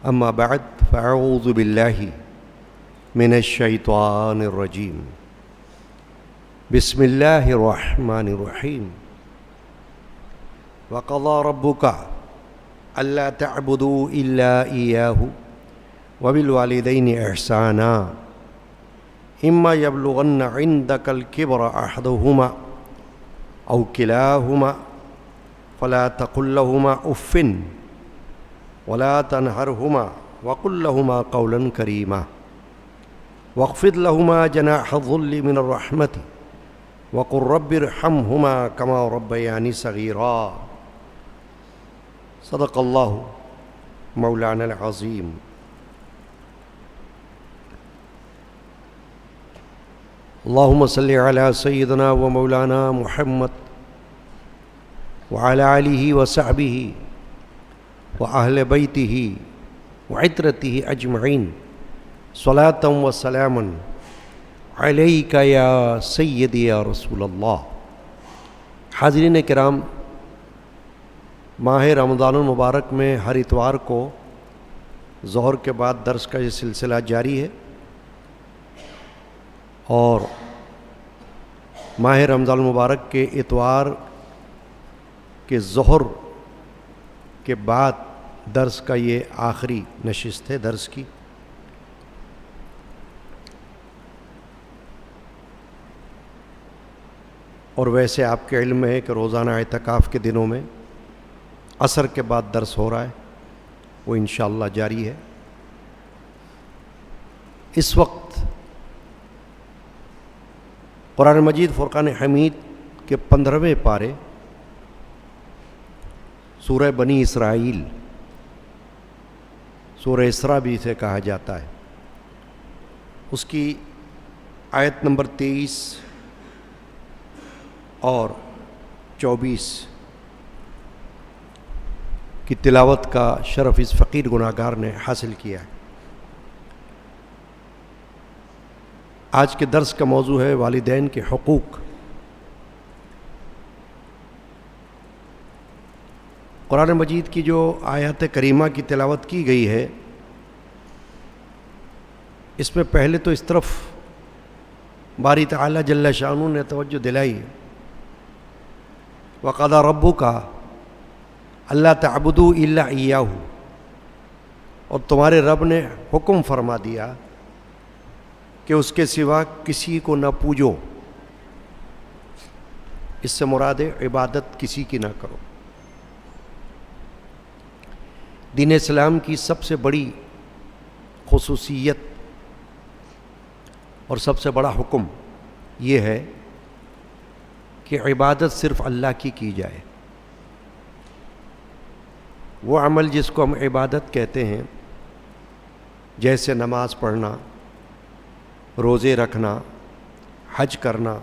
أما بعد فأعوذ بالله من الشيطان الرجيم بسم الله الرحمن الرحيم وقضى ربك ألا تعبدوا إلا إياه وبالوالدين إحسانا إما يبلغن عندك الكبر أحدهما أو كلاهما فلا تقل لهما أف ولا تنهرهما وقل لهما قولا كريما واخفض لهما جناح الذل من الرحمة وقل رب ارحمهما كما ربياني صغيرا صدق الله مولانا العظيم. اللهم صل على سيدنا ومولانا محمد وعلى آله وصحبه وأهل بيته وعترته أجمعين صلاة وسلاما عليك يا سيدي يا رسول اللہ. حاضرین کرام، ماہ رمضان المبارک میں ہر اتوار کو ظہر کے بعد درس کا یہ سلسلہ جاری ہے، اور ماہ رمضان المبارک کے اتوار کے ظہر کے بعد درس کا یہ آخری نشست ہے درس کی. اور ویسے آپ کے علم میں ہے کہ روزانہ اعتکاف کے دنوں میں عصر کے بعد درس ہو رہا ہے، وہ انشاءاللہ جاری ہے. اس وقت قرآن مجید فرقان حمید کے 15ویں پارے سورہ بنی اسرائیل، سورہ اسراء بھی اسے کہا جاتا ہے، اس کی آیت نمبر 23 اور 24 کی تلاوت کا شرف اس فقیر گناہگار نے حاصل کیا ہے. آج کے درس کا موضوع ہے والدین کے حقوق. قرآن مجید کی جو آیات کریمہ کی تلاوت کی گئی ہے، اس میں پہلے تو اس طرف باری تعالیٰ جل شانہ نے توجہ دلائی، وَقَضَى رَبُّكَ أَلَّا تَعْبُدُوا إِلَّا إِيَّاهُ، اور تمہارے رب نے حکم فرما دیا کہ اس کے سوا کسی کو نہ پوجو. اس سے مراد ہے عبادت کسی کی نہ کرو. دین اسلام کی سب سے بڑی خصوصیت اور سب سے بڑا حکم یہ ہے کہ عبادت صرف اللہ کی جائے. وہ عمل جس کو ہم عبادت کہتے ہیں، جیسے نماز پڑھنا، روزے رکھنا، حج کرنا،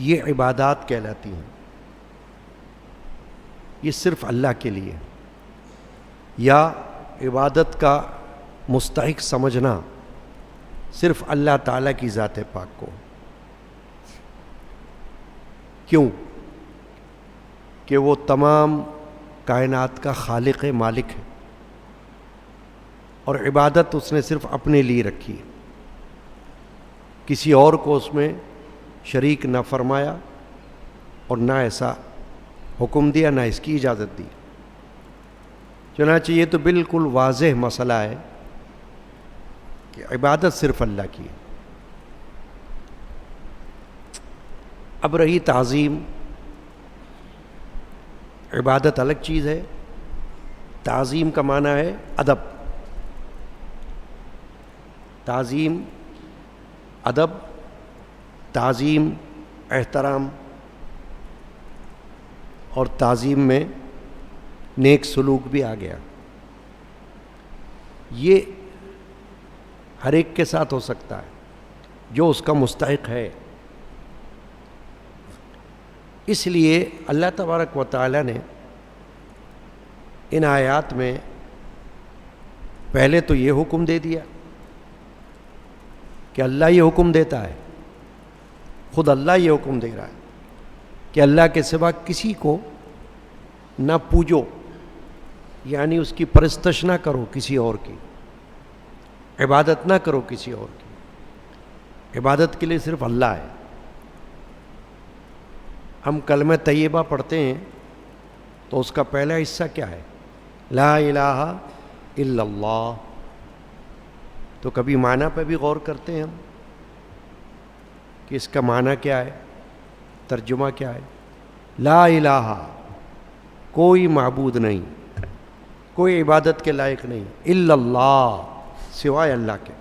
یہ عبادات کہلاتی ہیں. یہ صرف اللہ کے لیے، یا عبادت کا مستحق سمجھنا صرف اللہ تعالیٰ کی ذات پاک کو. کیوں؟ کہ وہ تمام کائنات کا خالق مالک ہے، اور عبادت اس نے صرف اپنے لیے رکھی، کسی اور کو اس میں شریک نہ فرمایا اور نہ ایسا حکم دیا، نہ اس کی اجازت دی. چنانچہ یہ تو بالکل واضح مسئلہ ہے کہ عبادت صرف اللہ کی ہے. اب رہی تعظیم، عبادت الگ چیز ہے، تعظیم کا معنی ہے ادب. تعظیم ادب، تعظیم احترام، اور تعظیم میں نیک سلوک بھی آ گیا. یہ ہر ایک کے ساتھ ہو سکتا ہے جو اس کا مستحق ہے. اس لیے اللہ تبارک و تعالی نے ان آیات میں پہلے تو یہ حکم دے دیا کہ اللہ یہ حکم دیتا ہے، خود اللہ یہ حکم دے رہا ہے کہ اللہ کے سوا کسی کو نہ پوجو، یعنی اس کی پرستش نہ کرو کسی اور کی، عبادت نہ کرو کسی اور کی، عبادت کے لیے صرف اللہ ہے۔ ہم کلمہ طیبہ پڑھتے ہیں تو اس کا پہلا حصہ کیا ہے؟ لا الہ الا اللہ۔ تو کبھی معنی پہ بھی غور کرتے ہیں ہم کہ اس کا معنی کیا ہے، ترجمہ کیا ہے؟ لا الہ، کوئی معبود نہیں، کوئی عبادت کے لائق نہیں، الا اللہ، سوائے اللہ کے۔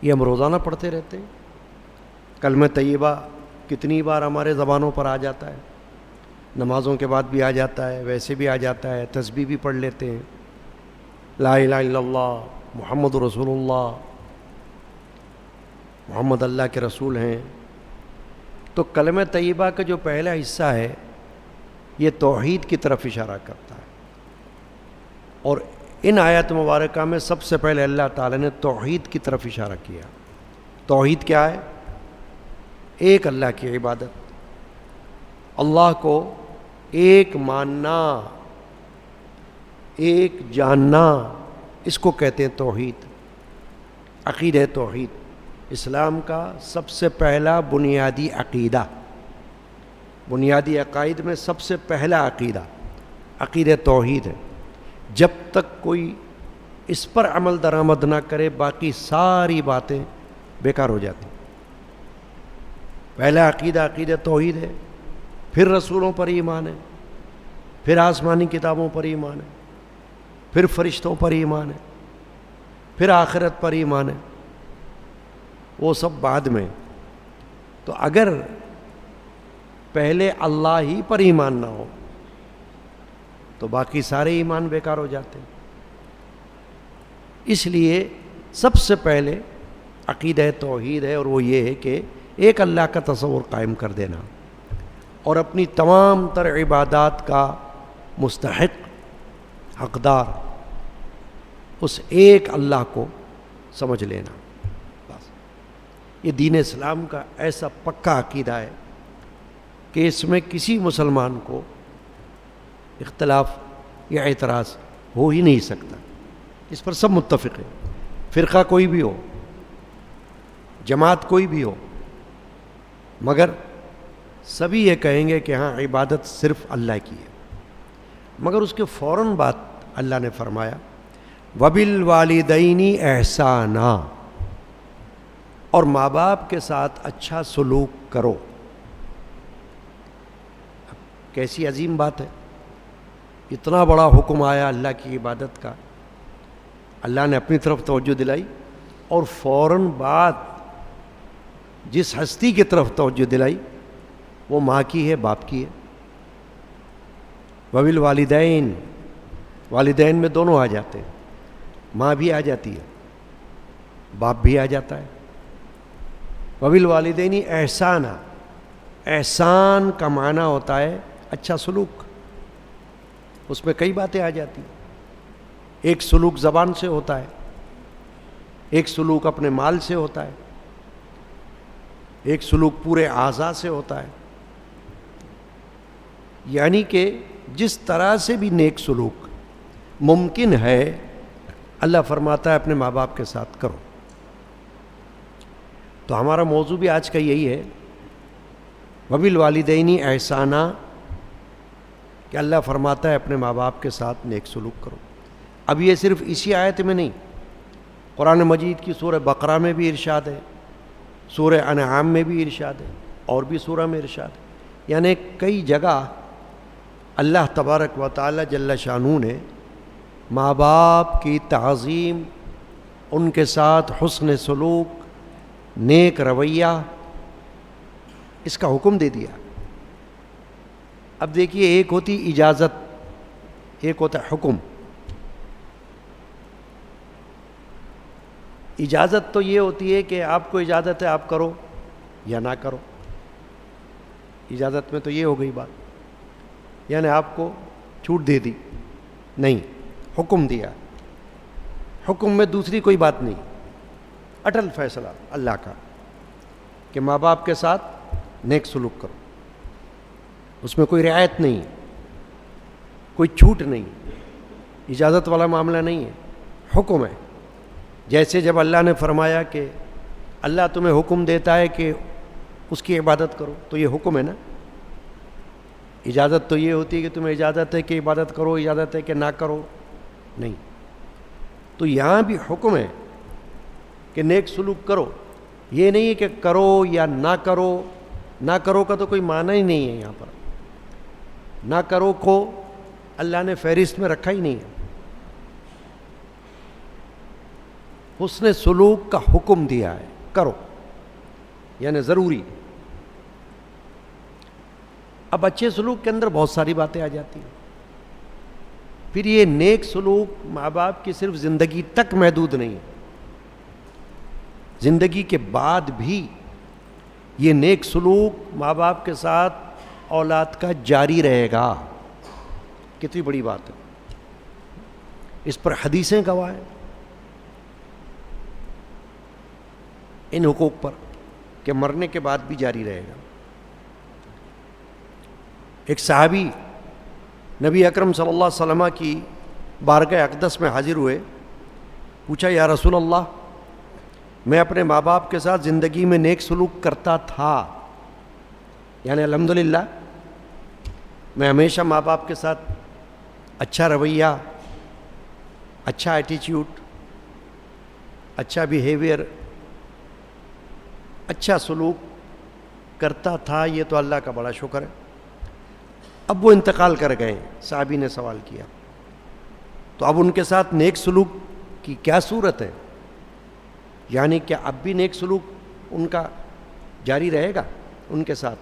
یہ ہم روزانہ پڑھتے رہتے ہیں۔ کلمہ طیبہ کتنی بار ہمارے زبانوں پر آ جاتا ہے، نمازوں کے بعد بھی آ جاتا ہے، ویسے بھی آ جاتا ہے، تسبیح بھی پڑھ لیتے ہیں، لا الہ الا اللہ محمد رسول اللہ، محمد اللہ کے رسول ہیں۔ تو کلمہ طیبہ کا جو پہلا حصہ ہے یہ توحید کی طرف اشارہ کرتا ہے، اور ان آیات مبارکہ میں سب سے پہلے اللہ تعالیٰ نے توحید کی طرف اشارہ کیا۔ توحید کیا ہے؟ ایک اللہ کی عبادت، اللہ کو ایک ماننا، ایک جاننا، اس کو کہتے ہیں توحید، عقیدہ توحید۔ اسلام کا سب سے پہلا بنیادی عقیدہ، بنیادی عقائد میں سب سے پہلا عقیدہ عقیدہ توحید ہے۔ جب تک کوئی اس پر عمل درآمد نہ کرے باقی ساری باتیں بیکار ہو جاتی۔ پہلا عقیدہ عقیدہ توحید ہے، پھر رسولوں پر ایمان ہے، پھر آسمانی کتابوں پر ایمان ہے، پھر فرشتوں پر ایمان ہے، پھر آخرت پر ایمان ہے، وہ سب بعد میں۔ تو اگر پہلے اللہ ہی پر ایمان نہ ہو تو باقی سارے ایمان بیکار ہو جاتے ہیں۔ اس لیے سب سے پہلے عقیدہ توحید ہے، اور وہ یہ ہے کہ ایک اللہ کا تصور قائم کر دینا اور اپنی تمام تر عبادات کا مستحق، حقدار اس ایک اللہ کو سمجھ لینا۔ بس یہ دین اسلام کا ایسا پکا عقیدہ ہے کہ اس میں کسی مسلمان کو اختلاف یا اعتراض ہو ہی نہیں سکتا، اس پر سب متفق ہیں، فرقہ کوئی بھی ہو، جماعت کوئی بھی ہو، مگر سبھی یہ کہیں گے کہ ہاں عبادت صرف اللہ کی ہے۔ مگر اس کے فوراً بعد اللہ نے فرمایا وَبِالْوَالِدَيْنِ احسانا، اور ماں باپ کے ساتھ اچھا سلوک کرو۔ کیسی عظیم بات ہے، اتنا بڑا حکم آیا اللہ کی عبادت کا، اللہ نے اپنی طرف توجہ دلائی، اور فوراً بعد جس ہستی کی طرف توجہ دلائی وہ ماں کی ہے، باپ کی ہے۔ وَبِالْوَالِدَيْنِ، والدین میں دونوں آ جاتے ہیں، ماں بھی آ جاتی ہے، باپ بھی آ جاتا ہے۔ وَبِالْوَالِدَيْنِ احسانا، احسان کا معنی ہوتا ہے اچھا سلوک، اس میں کئی باتیں آ جاتی ہیں۔ ایک سلوک زبان سے ہوتا ہے، ایک سلوک اپنے مال سے ہوتا ہے، ایک سلوک پورے اعضاء سے ہوتا ہے۔ یعنی کہ جس طرح سے بھی نیک سلوک ممکن ہے اللہ فرماتا ہے اپنے ماں باپ کے ساتھ کرو۔ تو ہمارا موضوع بھی آج کا یہی ہے، وَبِالْوَالِدَيْنِ احسانا، کہ اللہ فرماتا ہے اپنے ماں باپ کے ساتھ نیک سلوک کرو۔ اب یہ صرف اسی آیت میں نہیں، قرآن مجید کی سورہ بقرہ میں بھی ارشاد ہے، سورہ انعام میں بھی ارشاد ہے، اور بھی سورہ میں ارشاد ہے۔ یعنی کئی جگہ اللہ تبارک و تعالی جل شانہ نے ماں باپ کی تعظیم، ان کے ساتھ حسن سلوک، نیک رویہ، اس کا حکم دے دیا۔ اب دیکھیے، ایک ہوتی اجازت، ایک ہوتا ہے حکم۔ اجازت تو یہ ہوتی ہے کہ آپ کو اجازت ہے آپ کرو یا نہ کرو، اجازت میں تو یہ ہو گئی بات، یعنی آپ کو چھوٹ دے دی، نہیں، حکم دیا۔ حکم میں دوسری کوئی بات نہیں، اٹل فیصلہ اللہ کا کہ ماں باپ کے ساتھ نیک سلوک کرو، اس میں کوئی رعایت نہیں، کوئی چھوٹ نہیں، اجازت والا معاملہ نہیں ہے، حکم ہے۔ جیسے جب اللہ نے فرمایا کہ اللہ تمہیں حکم دیتا ہے کہ اس کی عبادت کرو، تو یہ حکم ہے نا۔ اجازت تو یہ ہوتی ہے کہ تمہیں اجازت ہے کہ عبادت کرو، اجازت ہے کہ نہ کرو، نہیں۔ تو یہاں بھی حکم ہے کہ نیک سلوک کرو، یہ نہیں ہے کہ کرو یا نہ کرو۔ نہ کرو کا تو کوئی معنی ہی نہیں ہے یہاں پر، نہ کرو کو اللہ نے فہرست میں رکھا ہی نہیں ہے، حسن سلوک کا حکم دیا ہے، کرو یعنی ضروری۔ اب اچھے سلوک کے اندر بہت ساری باتیں آ جاتی ہیں۔ پھر یہ نیک سلوک ماں باپ کی صرف زندگی تک محدود نہیں ہے، زندگی کے بعد بھی یہ نیک سلوک ماں باپ کے ساتھ اولاد کا جاری رہے گا۔ کتنی بڑی بات ہے، اس پر حدیثیں گواہ ہیں ان حقوق پر کہ مرنے کے بعد بھی جاری رہے گا۔ ایک صحابی نبی اکرم صلی اللہ علیہ وسلم کی بارگاہ اقدس میں حاضر ہوئے، پوچھا یا رسول اللہ، میں اپنے ماں باپ کے ساتھ زندگی میں نیک سلوک کرتا تھا، یعنی الحمدللہ میں ہمیشہ ماں باپ کے ساتھ اچھا رویہ، اچھا ایٹیچیوڈ، اچھا بیہیویئر، اچھا سلوک کرتا تھا، یہ تو اللہ کا بڑا شکر ہے۔ اب وہ انتقال کر گئے، صحابی نے سوال کیا، تو اب ان کے ساتھ نیک سلوک کی کیا صورت ہے؟ یعنی کہ اب بھی نیک سلوک ان کا جاری رہے گا ان کے ساتھ؟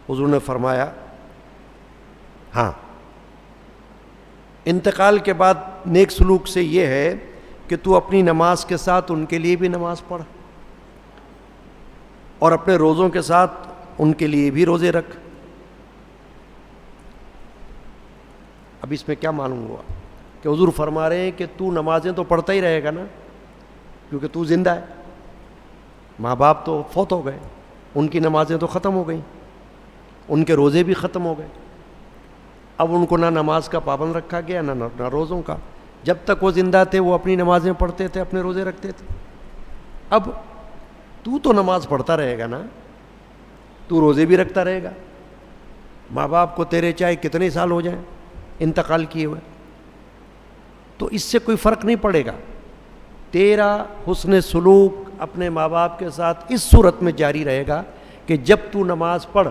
حضور نے فرمایا ہاں، انتقال کے بعد نیک سلوک سے یہ ہے کہ تو اپنی نماز کے ساتھ ان کے لیے بھی نماز پڑھ، اور اپنے روزوں کے ساتھ ان کے لیے بھی روزے رکھ۔ اب اس میں کیا معلوم ہوا کہ حضور فرما رہے ہیں کہ تو نمازیں تو پڑھتا ہی رہے گا نا، کیونکہ تو زندہ ہے، ماں باپ تو فوت ہو گئے، ان کی نمازیں تو ختم ہو گئیں، ان کے روزے بھی ختم ہو گئے، اب ان کو نہ نماز کا پابند رکھا گیا نہ روزوں کا۔ جب تک وہ زندہ تھے وہ اپنی نمازیں پڑھتے تھے، اپنے روزے رکھتے تھے۔ اب تو نماز پڑھتا رہے گا نا، تو روزے بھی رکھتا رہے گا، ماں باپ کو تیرے چاہے کتنے سال ہو جائیں انتقال کیے ہوئے، تو اس سے کوئی فرق نہیں پڑے گا۔ تیرا حسن سلوک اپنے ماں باپ کے ساتھ اس صورت میں جاری رہے گا کہ جب تو نماز پڑھ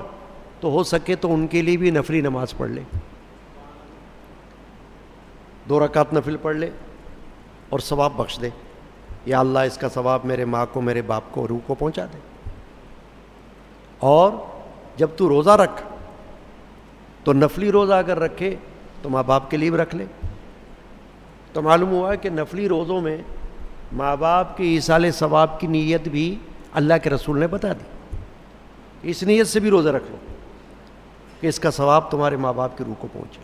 تو ہو سکے تو ان کے لیے بھی نفلی نماز پڑھ لے، 2 رکعت نفل پڑھ لے اور ثواب بخش دے، یا اللہ اس کا ثواب میرے ماں کو، میرے باپ کو، روح کو پہنچا دے۔ اور جب تو روزہ رکھ تو نفلی روزہ اگر رکھے تو ماں باپ کے لیے بھی رکھ لے۔ تو معلوم ہوا کہ نفلی روزوں میں ماں باپ کی ایصال ثواب کی نیت بھی اللہ کے رسول نے بتا دی، اس نیت سے بھی روزہ رکھ لو کہ اس کا ثواب تمہارے ماں باپ کی روح کو پہنچے۔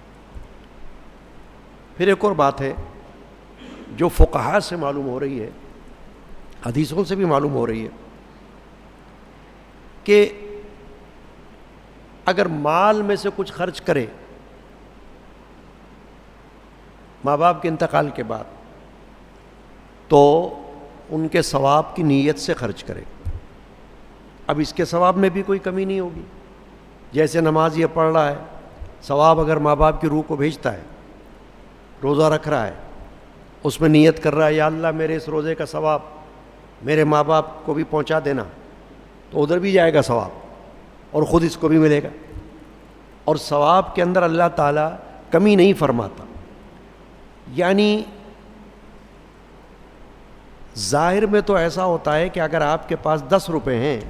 پھر ایک اور بات ہے جو فقہاء سے معلوم ہو رہی ہے، حدیثوں سے بھی معلوم ہو رہی ہے، کہ اگر مال میں سے کچھ خرچ کرے ماں باپ کے انتقال کے بعد تو ان کے ثواب کی نیت سے خرچ کرے۔ اب اس کے ثواب میں بھی کوئی کمی نہیں ہوگی، جیسے نماز یہ پڑھ رہا ہے، ثواب اگر ماں باپ کی روح کو بھیجتا ہے، روزہ رکھ رہا ہے، اس میں نیت کر رہا ہے یا اللہ میرے اس روزے کا ثواب میرے ماں باپ کو بھی پہنچا دینا، تو ادھر بھی جائے گا ثواب اور خود اس کو بھی ملے گا۔ اور ثواب کے اندر اللہ تعالیٰ کمی نہیں فرماتا، یعنی ظاہر میں تو ایسا ہوتا ہے کہ اگر آپ کے پاس 10 روپے ہیں،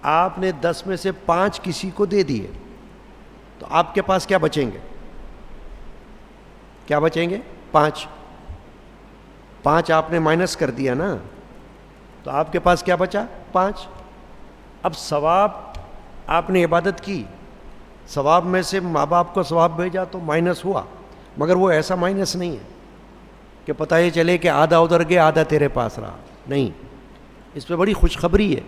آپ نے 10 میں سے 5 کسی کو دے دیے، تو آپ کے پاس کیا بچیں گے؟ کیا بچیں گے؟ 5 آپ نے مائنس کر دیا نا، تو آپ کے پاس کیا بچا؟ 5۔ اب ثواب آپ نے عبادت کی، ثواب میں سے ماں باپ کو ثواب بھیجا تو مائنس ہوا، مگر وہ ایسا مائنس نہیں ہے کہ پتہ یہ چلے کہ آدھا ادھر گیا آدھا تیرے پاس رہا، نہیں۔ اس پہ بڑی خوشخبری ہے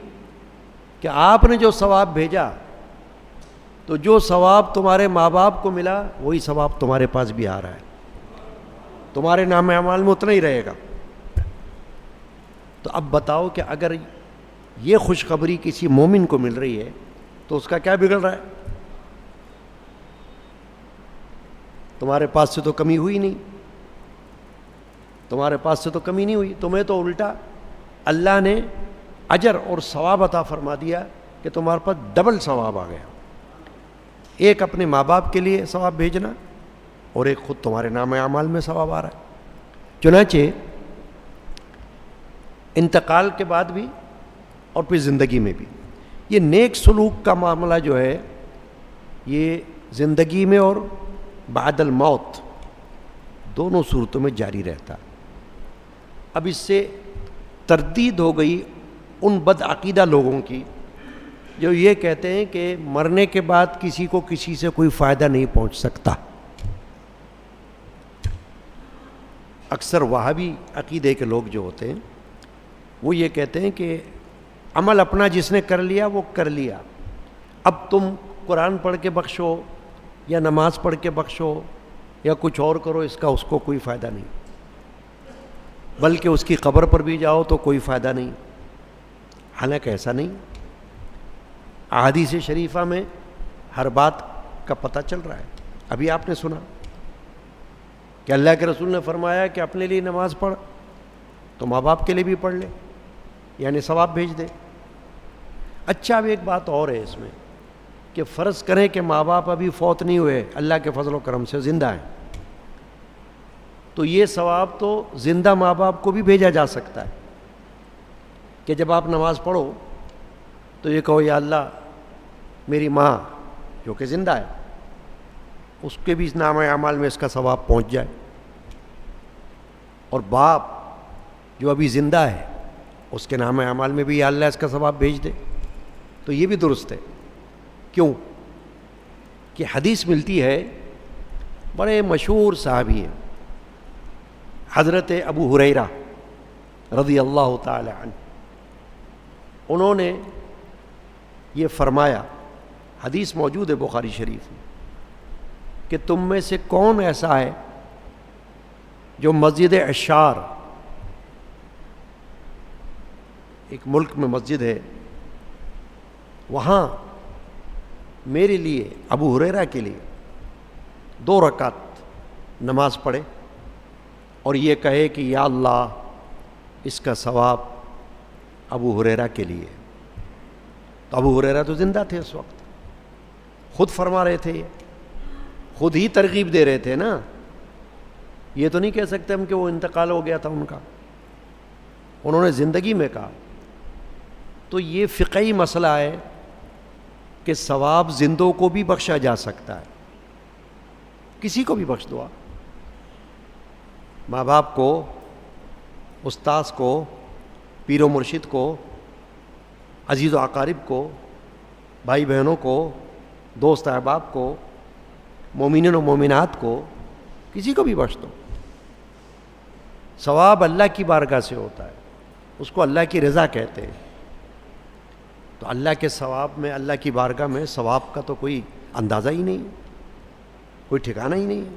کہ آپ نے جو ثواب بھیجا تو جو ثواب تمہارے ماں باپ کو ملا وہی ثواب تمہارے پاس بھی آ رہا ہے، تمہارے نام اعمال میں اتنا ہی رہے گا۔ تو اب بتاؤ کہ اگر یہ خوشخبری کسی مومن کو مل رہی ہے تو اس کا کیا بگڑ رہا ہے؟ تمہارے پاس سے تو کمی ہوئی نہیں، تمہارے پاس سے تو کمی نہیں ہوئی، تمہیں تو الٹا اللہ نے اجر اور ثواب عطا فرما دیا کہ تمہارے پاس ڈبل ثواب آ گیا، ایک اپنے ماں باپ کے لیے ثواب بھیجنا اور ایک خود تمہارے نام اعمال میں ثواب آ رہا ہے۔ چنانچہ انتقال کے بعد بھی اور پھر زندگی میں بھی یہ نیک سلوک کا معاملہ جو ہے یہ زندگی میں اور بعد الموت دونوں صورتوں میں جاری رہتا۔ اب اس سے تردید ہو گئی ان بدعقیدہ لوگوں کی جو یہ کہتے ہیں کہ مرنے کے بعد کسی کو کسی سے کوئی فائدہ نہیں پہنچ سکتا۔ اکثر وہابی عقیدے کے لوگ جو ہوتے ہیں وہ یہ کہتے ہیں کہ عمل اپنا جس نے کر لیا وہ کر لیا، اب تم قرآن پڑھ کے بخشو یا نماز پڑھ کے بخشو یا کچھ اور کرو، اس کا اس کو کوئی فائدہ نہیں، بلکہ اس کی قبر پر بھی جاؤ تو کوئی فائدہ نہیں۔ حالانکہ ایسا نہیں، احادیث شریفہ میں ہر بات کا پتہ چل رہا ہے۔ ابھی آپ نے سنا کہ اللہ کے رسول نے فرمایا کہ اپنے لیے نماز پڑھ تو ماں باپ کے لیے بھی پڑھ لے، یعنی ثواب بھیج دے۔ اچھا اب ایک بات اور ہے اس میں کہ فرض کریں کہ ماں باپ ابھی فوت نہیں ہوئے، اللہ کے فضل و کرم سے زندہ ہیں، تو یہ ثواب تو زندہ ماں باپ کو بھی بھیجا جا سکتا ہے کہ جب آپ نماز پڑھو تو یہ کہو یا اللہ میری ماں جو کہ زندہ ہے اس کے بھی اس نام اعمال میں اس کا ثواب پہنچ جائے، اور باپ جو ابھی زندہ ہے اس کے نام اعمال میں بھی یا اللہ اس کا ثواب بھیج دے، تو یہ بھی درست ہے۔ کیوں کہ حدیث ملتی ہے، بڑے مشہور صحابی ہیں حضرت ابو ہریرہ رضی اللہ تعالی عنہ، انہوں نے یہ فرمایا، حدیث موجود ہے بخاری شریف میں، کہ تم میں سے کون ایسا ہے جو مسجد عشار، ایک ملک میں مسجد ہے، وہاں میرے لیے ابو ہریرہ کے لیے 2 رکعت نماز پڑھے اور یہ کہے کہ یا اللہ اس کا ثواب ابو ہریرہ کے لیے۔ تو ابو ہریرہ تو زندہ تھے اس وقت، خود فرما رہے تھے، خود ہی ترغیب دے رہے تھے نا، یہ تو نہیں کہہ سکتے ہم کہ وہ انتقال ہو گیا تھا ان کا، انہوں نے زندگی میں کہا۔ تو یہ فقہی مسئلہ ہے کہ ثواب زندوں کو بھی بخشا جا سکتا ہے، کسی کو بھی بخش دو آپ، ماں باپ کو، استاذ کو، پیر و مرشد کو، عزیز و اقارب کو، بھائی بہنوں کو، دوست احباب کو، مومنین و مومنات کو، کسی کو بھی بخش دو۔ ثواب اللہ کی بارگاہ سے ہوتا ہے، اس کو اللہ کی رضا کہتے ہیں۔ تو اللہ کے ثواب میں، اللہ کی بارگاہ میں ثواب کا تو کوئی اندازہ ہی نہیں، کوئی ٹھکانہ ہی نہیں ہے،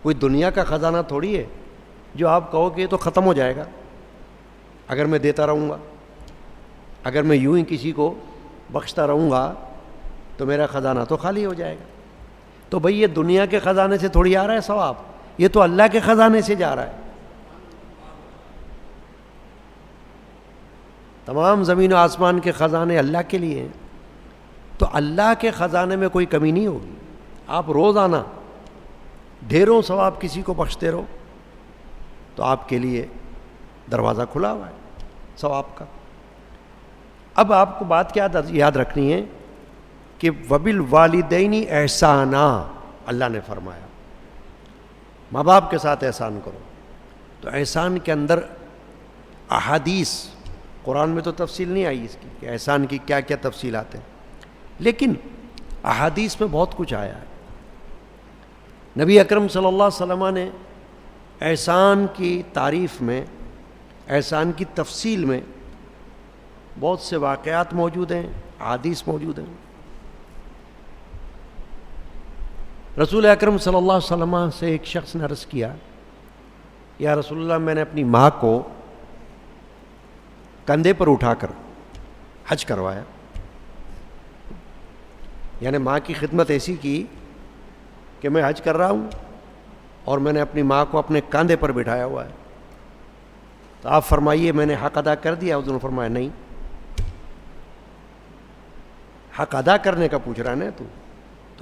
کوئی دنیا کا خزانہ تھوڑی ہے جو آپ کہو کہ یہ تو ختم ہو جائے گا اگر میں دیتا رہوں گا، اگر میں یوں ہی کسی کو بخشتا رہوں گا تو میرا خزانہ تو خالی ہو جائے گا۔ تو بھئی یہ دنیا کے خزانے سے تھوڑی آ رہا ہے ثواب، یہ تو اللہ کے خزانے سے جا رہا ہے۔ تمام زمین و آسمان کے خزانے اللہ کے لیے ہیں، تو اللہ کے خزانے میں کوئی کمی نہیں ہوگی۔ آپ روزانہ ڈھیروں ثواب کسی کو بخشتے رہو تو آپ کے لیے دروازہ کھلا ہوا ہے ثواب کا۔ اب آپ کو بات کیا یاد رکھنی ہے کہ وَبِالْوَالِدَيْنِ احسانا، اللہ نے فرمایا ماں باپ کے ساتھ احسان کرو۔ تو احسان کے اندر احادیث، قرآن میں تو تفصیل نہیں آئی اس کی کہ احسان کی کیا کیا تفصیلات ہیں، لیکن احادیث میں بہت کچھ آیا ہے۔ نبی اکرم صلی اللہ علیہ وسلم نے احسان کی تعریف میں، احسان کی تفصیل میں بہت سے واقعات موجود ہیں، احادیث موجود ہیں۔ رسول اکرم صلی اللہ علیہ وسلم سے ایک شخص نے عرض کیا، یا رسول اللہ، میں نے اپنی ماں کو کندھے پر اٹھا کر حج کروایا، یعنی ماں کی خدمت ایسی کی کہ میں حج کر رہا ہوں اور میں نے اپنی ماں کو اپنے کاندھے پر بٹھایا ہوا ہے، تو آپ فرمائیے میں نے حق ادا کر دیا؟ حضور نے فرمایا نہیں۔ حق ادا کرنے کا پوچھ رہا ہے نا تو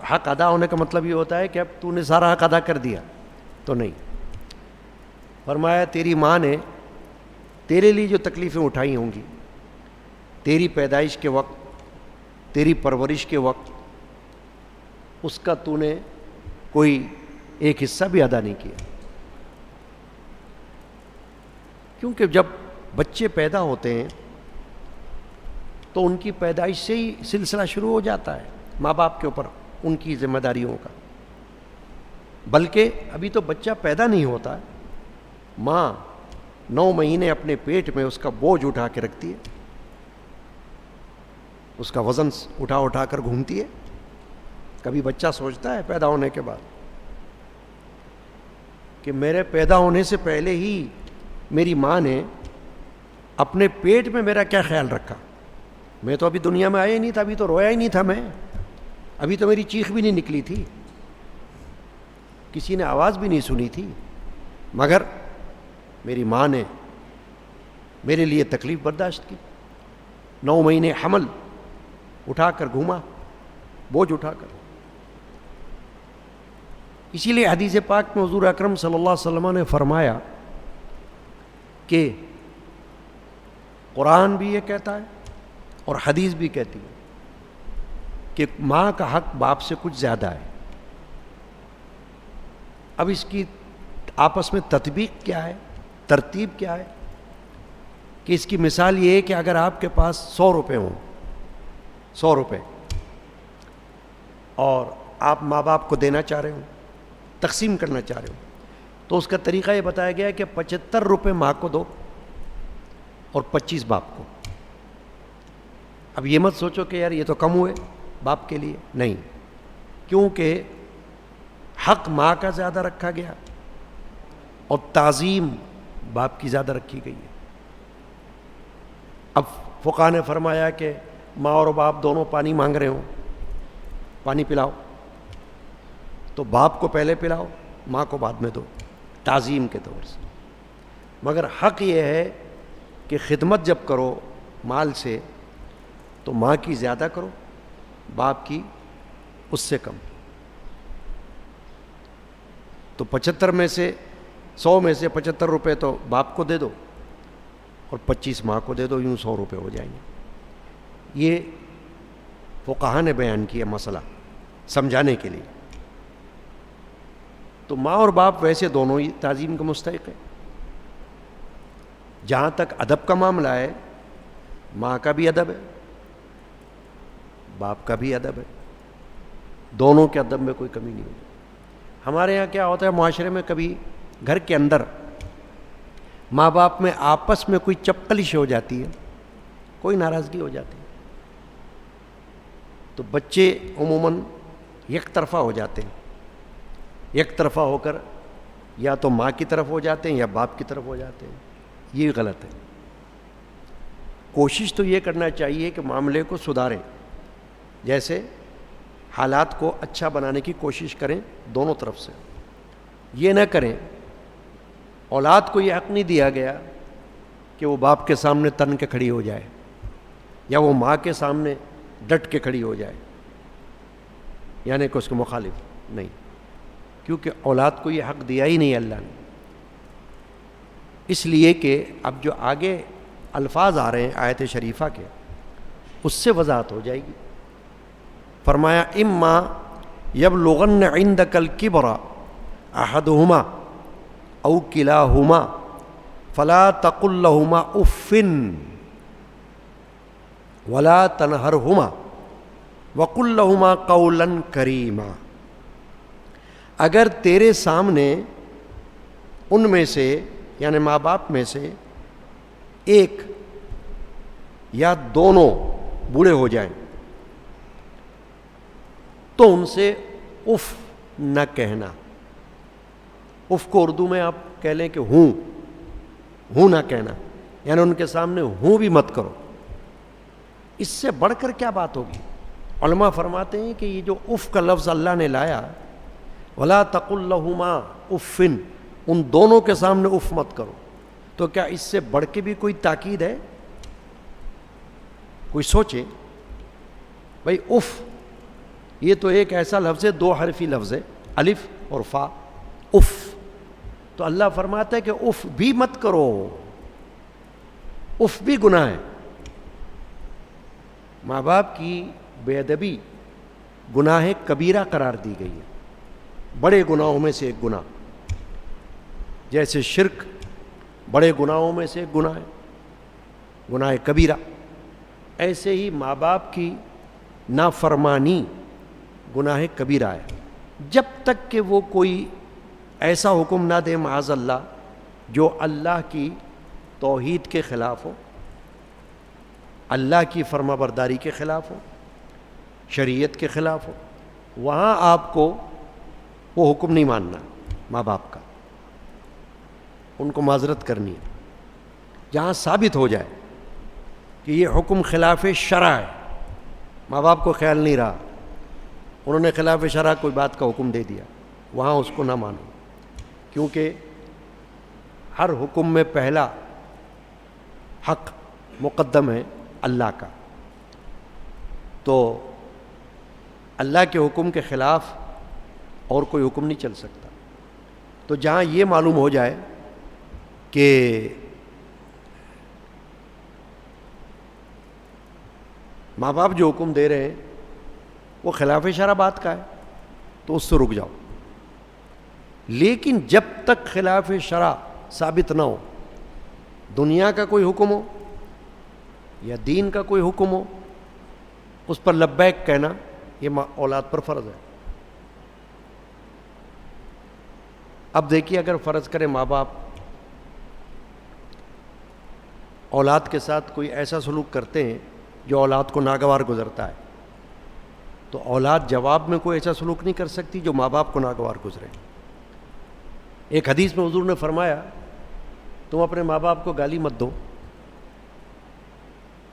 حق ادا ہونے کا مطلب یہ ہوتا ہے کہ اب تو نے سارا حق ادا کر دیا، تو نہیں۔ فرمایا تیری ماں نے تیرے لیے جو تکلیفیں اٹھائی ہوں گی، تیری پیدائش کے وقت، تیری پرورش کے وقت، اس کا تو نے کوئی ایک حصہ بھی ادا نہیں کیا، کیونکہ جب بچے پیدا ہوتے ہیں تو ان کی پیدائش سے ہی سلسلہ شروع ہو جاتا ہے ماں باپ کے اوپر ان کی ذمہ داریوں کا، بلکہ ابھی تو بچہ پیدا نہیں ہوتا، ماں 9 مہینے اپنے پیٹ میں اس کا بوجھ اٹھا کے رکھتی ہے، اس کا وزن اٹھا کر گھومتی ہے۔ کبھی بچہ سوچتا ہے پیدا ہونے کے بعد کہ میرے پیدا ہونے سے پہلے ہی میری ماں نے اپنے پیٹ میں میرا کیا خیال رکھا؟ میں تو ابھی دنیا میں آیا ہی نہیں تھا، ابھی تو رویا ہی نہیں تھا میں، ابھی تو میری چیخ بھی نہیں نکلی تھی، کسی نے آواز بھی نہیں سنی تھی، مگر میری ماں نے میرے لیے تکلیف برداشت کی، 9 مہینے حمل اٹھا کر گھوما، بوجھ اٹھا کر۔ اسی لیے حدیث پاک میں حضور اکرم صلی اللہ علیہ وسلم نے فرمایا کہ قرآن بھی یہ کہتا ہے اور حدیث بھی کہتی ہے کہ ماں کا حق باپ سے کچھ زیادہ ہے۔ اب اس کی آپس میں تطبیق کیا ہے، ترتیب کیا ہے؟ کہ اس کی مثال یہ ہے کہ اگر آپ کے پاس 100 روپے ہوں، 100 روپے، اور آپ ماں باپ کو دینا چاہ رہے ہوں، تقسیم کرنا چاہ رہے ہوں، تو اس کا طریقہ یہ بتایا گیا ہے کہ 75 روپے ماں کو دو اور 25 باپ کو۔ اب یہ مت سوچو کہ یار یہ تو کم ہوئے باپ کے لیے، نہیں، کیونکہ حق ماں کا زیادہ رکھا گیا اور تعظیم باپ کی زیادہ رکھی گئی ہے۔ اب فقہاء نے فرمایا کہ ماں اور باپ دونوں پانی مانگ رہے ہوں، پانی پلاؤ، تو باپ کو پہلے پلاؤ، ماں کو بعد میں دو، تعظیم کے طور سے۔ مگر حق یہ ہے کہ خدمت جب کرو مال سے تو ماں کی زیادہ کرو، باپ کی اس سے کم۔ تو 75 میں سے 100 میں سے 75 روپے تو باپ کو دے دو اور 25 ماں کو دے دو، یوں 100 روپے ہو جائیں گے۔ یہ فقہاء نے بیان کیا مسئلہ سمجھانے کے لیے۔ تو ماں اور باپ ویسے دونوں ہی تعظیم کا مستحق ہے۔ جہاں تک ادب کا معاملہ ہے، ماں کا بھی ادب ہے، باپ کا بھی ادب ہے، دونوں کے ادب میں کوئی کمی نہیں ہوتی۔ ہمارے یہاں کیا ہوتا ہے معاشرے میں، کبھی گھر کے اندر ماں باپ میں آپس میں کوئی چپکلش ہو جاتی ہے، کوئی ناراضگی ہو جاتی ہے، تو بچے عموماً یک طرفہ ہو جاتے ہیں، یک طرفہ ہو کر یا تو ماں کی طرف ہو جاتے ہیں یا باپ کی طرف ہو جاتے ہیں۔ یہ غلط ہے۔ کوشش تو یہ کرنا چاہیے کہ معاملے کو سدھاریں، جیسے حالات کو اچھا بنانے کی کوشش کریں دونوں طرف سے۔ یہ نہ کریں، اولاد کو یہ حق نہیں دیا گیا کہ وہ باپ کے سامنے تن کے کھڑی ہو جائے یا وہ ماں کے سامنے ڈٹ کے کھڑی ہو جائے، یعنی کہ اس کے مخالف نہیں، کیونکہ اولاد کو یہ حق دیا ہی نہیں اللہ نے۔ اس لیے کہ اب جو آگے الفاظ آ رہے ہیں آیت شریفہ کے، اس سے وضاحت ہو جائے گی۔ فرمایا اما یبلغن عندک الکبر احدہما او کلاہما فلا تقل لہما اف ولا تنہرہما وقل لہما قولا کریما۔ اگر تیرے سامنے ان میں سے، یعنی ماں باپ میں سے ایک یا دونوں بوڑھے ہو جائیں تو ان سے اف نہ کہنا. اف کو اردو میں آپ کہہ لیں کہ ہوں نہ کہنا، یعنی ان کے سامنے ہوں بھی مت کرو. اس سے بڑھ کر کیا بات ہوگی؟ علماء فرماتے ہیں کہ یہ جو اف کا لفظ اللہ نے لایا، وَلَا تَقُلْ لَهُمَا اُفٍ، ان دونوں کے سامنے اف مت کرو، تو کیا اس سے بڑھ کے بھی کوئی تاکید ہے؟ کوئی سوچے بھائی، اف یہ تو ایک ایسا لفظ ہے، 2 حرفی لفظ ہے، الف اور فا، اف. تو اللہ فرماتا ہے کہ اف بھی مت کرو، اف بھی گناہ ہے. ماں باپ کی بے ادبی گناہ کبیرہ قرار دی گئی ہے، بڑے گناہوں میں سے ایک گناہ. جیسے شرک بڑے گناہوں میں سے ایک گناہ ہے، گناہ کبیرہ، ایسے ہی ماں باپ کی نافرمانی گناہ کبیرہ ہے. جب تک کہ وہ کوئی ایسا حکم نہ دے معاذ اللہ جو اللہ کی توحید کے خلاف ہو، اللہ کی فرما برداری کے خلاف ہو، شریعت کے خلاف ہو، وہاں آپ کو وہ حکم نہیں ماننا ماں باپ کا، ان کو معذرت کرنی ہے. جہاں ثابت ہو جائے کہ یہ حکم خلاف شرع ہے، ماں باپ کو خیال نہیں رہا، انہوں نے خلاف شرع کوئی بات کا حکم دے دیا، وہاں اس کو نہ مانو، کیونکہ ہر حکم میں پہلا حق مقدم ہے اللہ کا. تو اللہ کے حکم کے خلاف اور کوئی حکم نہیں چل سکتا. تو جہاں یہ معلوم ہو جائے کہ ماں باپ جو حکم دے رہے ہیں وہ خلاف شرع بات کا ہے، تو اس سے رک جاؤ. لیکن جب تک خلاف شرع ثابت نہ ہو، دنیا کا کوئی حکم ہو یا دین کا کوئی حکم ہو، اس پر لبیک کہنا یہ اولاد پر فرض ہے. اب دیکھیے، اگر فرض کرے ماں باپ اولاد کے ساتھ کوئی ایسا سلوک کرتے ہیں جو اولاد کو ناگوار گزرتا ہے، تو اولاد جواب میں کوئی ایسا سلوک نہیں کر سکتی جو ماں باپ کو ناگوار گزرے. ایک حدیث میں حضور نے فرمایا، تم اپنے ماں باپ کو گالی مت دو.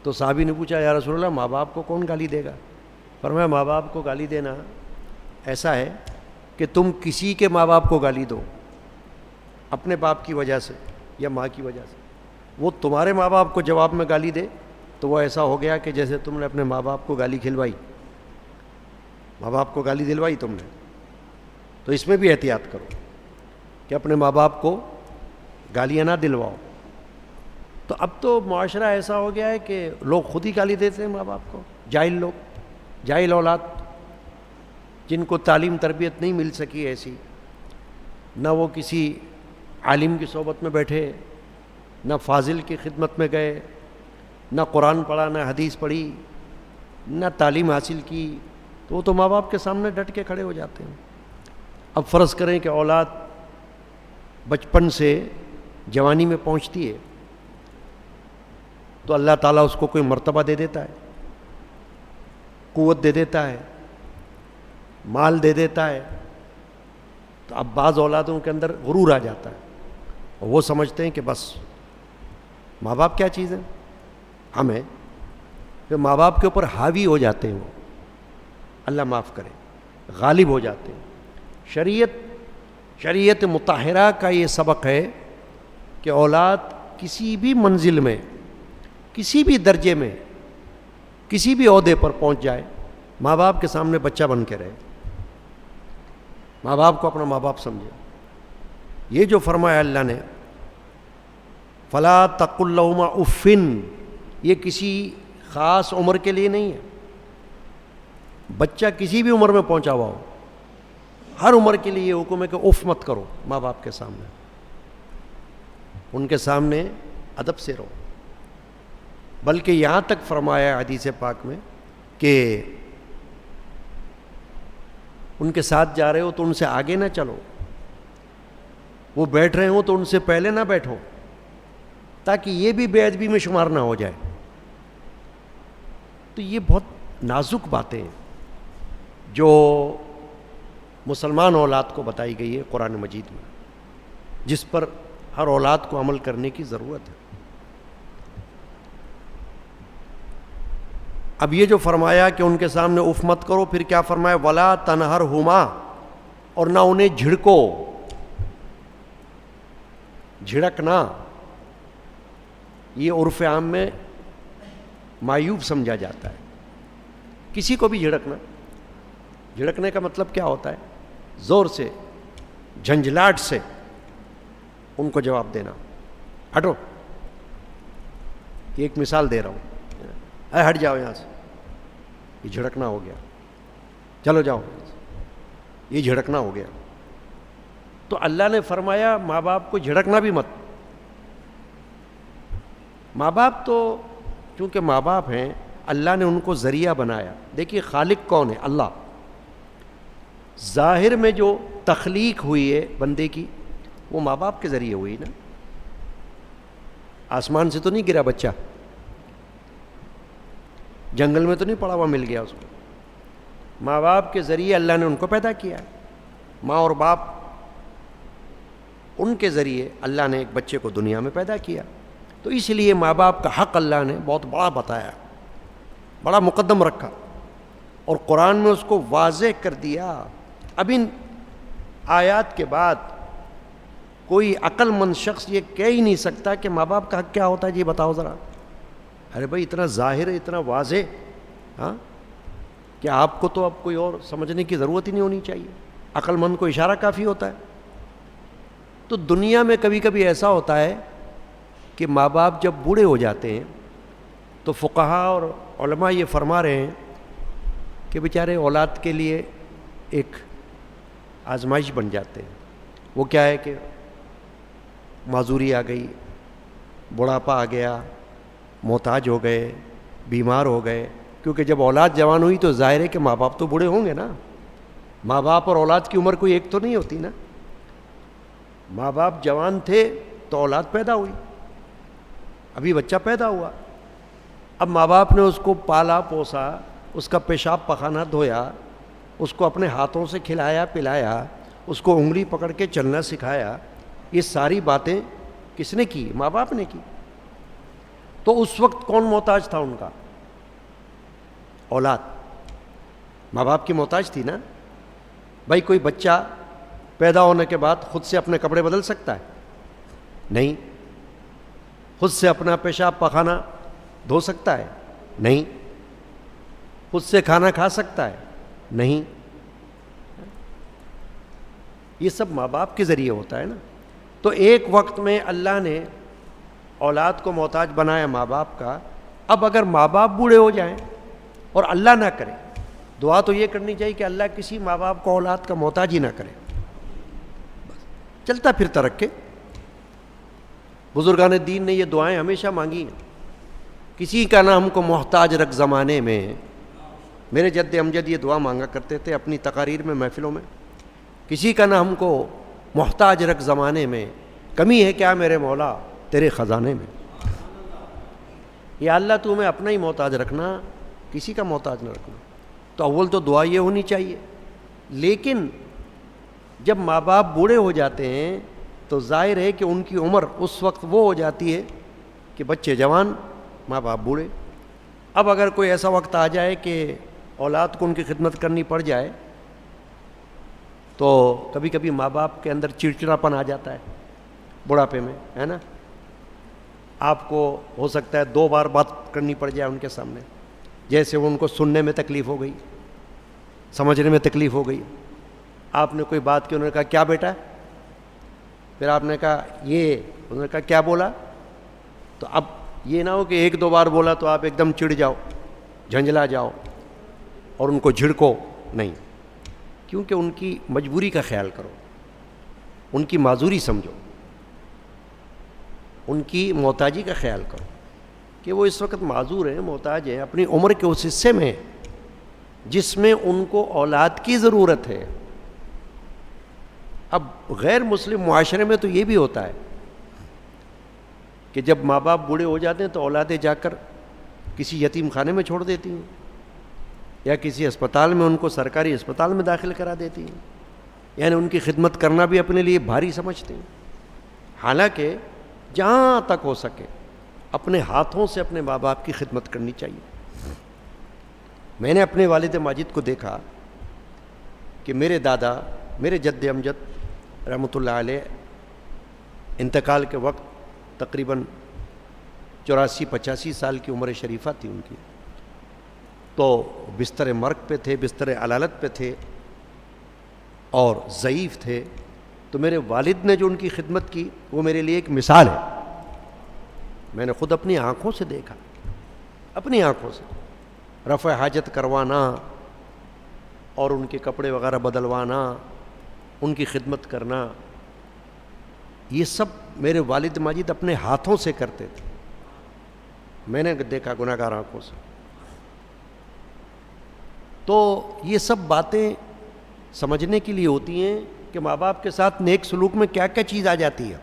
تو صحابی نے پوچھا، یا رسول اللہ، ماں باپ کو کون گالی دے گا؟ فرمایا، ماں باپ کو گالی دینا ایسا ہے کہ تم کسی کے ماں باپ کو گالی دو اپنے باپ کی وجہ سے یا ماں کی وجہ سے، وہ تمہارے ماں باپ کو جواب میں گالی دے تو وہ ایسا ہو گیا کہ جیسے تم نے اپنے ماں باپ کو گالی کھلوائی، ماں باپ کو گالی دلوائی تم نے. تو اس میں بھی احتیاط کرو کہ اپنے ماں باپ کو گالیاں نہ دلواؤ. تو اب تو معاشرہ ایسا ہو گیا ہے کہ لوگ خود ہی گالی دیتے ہیں ماں باپ کو، جاہل لوگ، جاہل اولاد، جن کو تعلیم تربیت نہیں مل سکی ایسی، نہ وہ کسی عالم کی صحبت میں بیٹھے، نہ فاضل کی خدمت میں گئے، نہ قرآن پڑھا، نہ حدیث پڑھی، نہ تعلیم حاصل کی، تو وہ تو ماں باپ کے سامنے ڈٹ کے کھڑے ہو جاتے ہیں. اب فرض کریں کہ اولاد بچپن سے جوانی میں پہنچتی ہے تو اللہ تعالیٰ اس کو کوئی مرتبہ دے دیتا ہے، قوت دے دیتا ہے، مال دے دیتا ہے. تو اب بعض اولادوں کے اندر غرور آ جاتا ہے اور وہ سمجھتے ہیں کہ بس ماں باپ کیا چیز ہے، ہم ہیں. پھر ماں باپ کے اوپر حاوی ہو جاتے ہیں، وہ اللہ معاف کرے، غالب ہو جاتے ہیں. شریعت مطہرہ کا یہ سبق ہے کہ اولاد کسی بھی منزل میں، کسی بھی درجے میں، کسی بھی عہدے پر پہنچ جائے، ماں باپ کے سامنے بچہ بن کے رہے، ماں باپ کو اپنا ماں باپ سمجھے. یہ جو فرمایا اللہ نے، فلا تقل لہما اف، یہ کسی خاص عمر کے لیے نہیں ہے. بچہ کسی بھی عمر میں پہنچا ہوا ہو، ہر عمر کے لیے یہ حکم ہے کہ اف مت کرو ماں باپ کے سامنے، ان کے سامنے ادب سے رہو. بلکہ یہاں تک فرمایا حدیث پاک میں کہ ان کے ساتھ جا رہے ہو تو ان سے آگے نہ چلو، وہ بیٹھ رہے ہوں تو ان سے پہلے نہ بیٹھو، تاکہ یہ بھی بے ادبی میں شمار نہ ہو جائے. تو یہ بہت نازک باتیں ہیں جو مسلمان اولاد کو بتائی گئی ہے قرآن مجید میں، جس پر ہر اولاد کو عمل کرنے کی ضرورت ہے۔ اب یہ جو فرمایا کہ ان کے سامنے اف مت کرو، پھر کیا فرمایا؟ ولا تنہرہما، اور نہ انہیں جھڑکو، جھڑکنا یہ عرف عام میں معیوب سمجھا جاتا ہے، کسی کو بھی جھڑکنا۔ جھڑکنے کا مطلب کیا ہوتا ہے؟ زور سے، جھنجھلاہٹ سے ان کو جواب دینا، ہٹو۔ یہ ایک مثال دے رہا ہوں، اے ہٹ جاؤ یہاں سے، یہ جھڑکنا ہو گیا، چلو جاؤ، یہ جھڑکنا ہو گیا۔ تو اللہ نے فرمایا ماں باپ کو جھڑکنا بھی مت۔ ماں باپ تو چونکہ ماں باپ ہیں، اللہ نے ان کو ذریعہ بنایا۔ دیکھیے خالق کون ہے؟ اللہ۔ ظاہر میں جو تخلیق ہوئی ہے بندے کی، وہ ماں باپ کے ذریعے ہوئی نا، آسمان سے تو نہیں گرا بچہ، جنگل میں تو نہیں پڑا ہوا مل گیا اس کو، ماں باپ کے ذریعے اللہ نے ان کو پیدا کیا۔ ماں اور باپ، ان کے ذریعے اللہ نے ایک بچے کو دنیا میں پیدا کیا۔ تو اس لیے ماں باپ کا حق اللہ نے بہت بڑا بتایا، بڑا مقدم رکھا، اور قرآن میں اس کو واضح کر دیا۔ اب ان آیات کے بعد کوئی عقل مند شخص یہ کہہ ہی نہیں سکتا کہ ماں باپ کا حق کیا ہوتا ہے، جی بتاؤ ذرا۔ ارے بھائی اتنا ظاہر، اتنا واضح، ہاں، کہ آپ کو تو اب کوئی اور سمجھنے کی ضرورت ہی نہیں ہونی چاہیے، عقل مند کو اشارہ کافی ہوتا ہے۔ تو دنیا میں کبھی کبھی ایسا ہوتا ہے کہ ماں باپ جب بوڑھے ہو جاتے ہیں تو فقہا اور علماء یہ فرما رہے ہیں کہ بیچارے اولاد کے لیے ایک آزمائش بن جاتے ہیں۔ وہ کیا ہے کہ معذوری آ گئی، بڑھاپا آ گیا، محتاج ہو گئے، بیمار ہو گئے، کیونکہ جب اولاد جوان ہوئی تو ظاہر ہے کہ ماں باپ تو بوڑھے ہوں گے نا۔ ماں باپ اور اولاد کی عمر کوئی ایک تو نہیں ہوتی نا۔ ماں باپ جوان تھے تو اولاد پیدا ہوئی، ابھی بچہ پیدا ہوا، اب ماں باپ نے اس کو پالا پوسا، اس کا پیشاب پخانہ دھویا، اس کو اپنے ہاتھوں سے کھلایا پلایا، اس کو انگلی پکڑ کے چلنا سکھایا۔ یہ ساری باتیں کس نے کی؟ ماں باپ نے کی۔ تو اس وقت کون محتاج تھا ان کا؟ اولاد ماں باپ کی محتاج تھی نا۔ بھائی کوئی بچہ پیدا ہونے کے بعد خود سے اپنے کپڑے بدل سکتا ہے؟ نہیں۔ خود سے اپنا پیشاب پخانہ دھو سکتا ہے؟ نہیں۔ خود سے کھانا کھا سکتا ہے؟ نہیں۔ یہ سب ماں باپ کے ذریعے ہوتا ہے نا۔ تو ایک وقت میں اللہ نے اولاد کو محتاج بنایا ماں باپ کا۔ اب اگر ماں باپ بوڑھے ہو جائیں اور اللہ نہ کرے، دعا تو یہ کرنی چاہیے کہ اللہ کسی ماں باپ کو اولاد کا محتاج ہی نہ کرے، چلتا پھرتا رکھے۔ بزرگان دین نے یہ دعائیں ہمیشہ مانگی ہیں۔ کسی کا نہ ہم کو محتاج رکھ زمانے میں۔ میرے جد امجد یہ دعا مانگا کرتے تھے اپنی تقاریر میں، محفلوں میں، کسی کا نہ ہم کو محتاج رکھ زمانے میں، کمی ہے کیا میرے مولا تیرے خزانے میں۔ یا اللہ تو ہمیں اپنا ہی محتاج رکھنا، کسی کا محتاج نہ رکھنا۔ تو اول تو دعا یہ ہونی چاہیے۔ لیکن جب ماں باپ بوڑھے ہو جاتے ہیں تو ظاہر ہے کہ ان کی عمر اس وقت وہ ہو جاتی ہے کہ بچے جوان، ماں باپ بوڑھے۔ اب اگر کوئی ایسا وقت آ جائے کہ اولاد کو ان کی خدمت کرنی پڑ جائے تو کبھی کبھی ماں باپ کے اندر چڑچڑاپن آ جاتا ہے بڑھاپے میں، ہے نا۔ آپ کو ہو سکتا ہے 2 بار بات کرنی پڑ جائے ان کے سامنے، جیسے وہ ان کو سننے میں تکلیف ہو گئی، سمجھنے میں تکلیف ہو گئی۔ آپ نے کوئی بات کی، انہوں نے کہا کیا بیٹا، پھر آپ نے کہا یہ، انہوں نے کہا کیا بولا۔ تو اب یہ نہ ہو کہ 1-2 بار بولا تو آپ ایک دم چڑ جاؤ، جھنجلا جاؤ اور ان کو جھڑکو، نہیں، کیونکہ ان کی مجبوری کا خیال کرو، ان کی معذوری سمجھو، ان کی محتاجی کا خیال کرو کہ وہ اس وقت معذور ہیں، محتاج ہیں، اپنی عمر کے اس حصے میں جس میں ان کو اولاد کی ضرورت ہے۔ اب غیر مسلم معاشرے میں تو یہ بھی ہوتا ہے کہ جب ماں باپ بوڑھے ہو جاتے ہیں تو اولادیں جا کر کسی یتیم خانے میں چھوڑ دیتی ہیں، یا کسی اسپتال میں ان کو سرکاری اسپتال میں داخل کرا دیتی ہیں۔ یعنی ان کی خدمت کرنا بھی اپنے لیے بھاری سمجھتے ہیں، حالانکہ جہاں تک ہو سکے اپنے ہاتھوں سے اپنے ماں باپ کی خدمت کرنی چاہیے۔ میں نے اپنے والد ماجد کو دیکھا کہ میرے دادا، میرے جد امجد رحمۃ اللہ علیہ انتقال کے وقت تقریباً 84-85 سال کی عمر شریفہ تھی ان کی، تو بستر مرگ پہ تھے، بستر علالت پہ تھے اور ضعیف تھے، تو میرے والد نے جو ان کی خدمت کی وہ میرے لیے ایک مثال ہے۔ میں نے خود اپنی آنکھوں سے دیکھا، اپنی آنکھوں سے رفع حاجت کروانا اور ان کے کپڑے وغیرہ بدلوانا، ان کی خدمت کرنا، یہ سب میرے والد ماجد اپنے ہاتھوں سے کرتے تھے، میں نے دیکھا گناہ گار آنکھوں سے۔ تو یہ سب باتیں سمجھنے کے لیے ہوتی ہیں کہ ماں باپ کے ساتھ نیک سلوک میں کیا کیا چیز آ جاتی ہے۔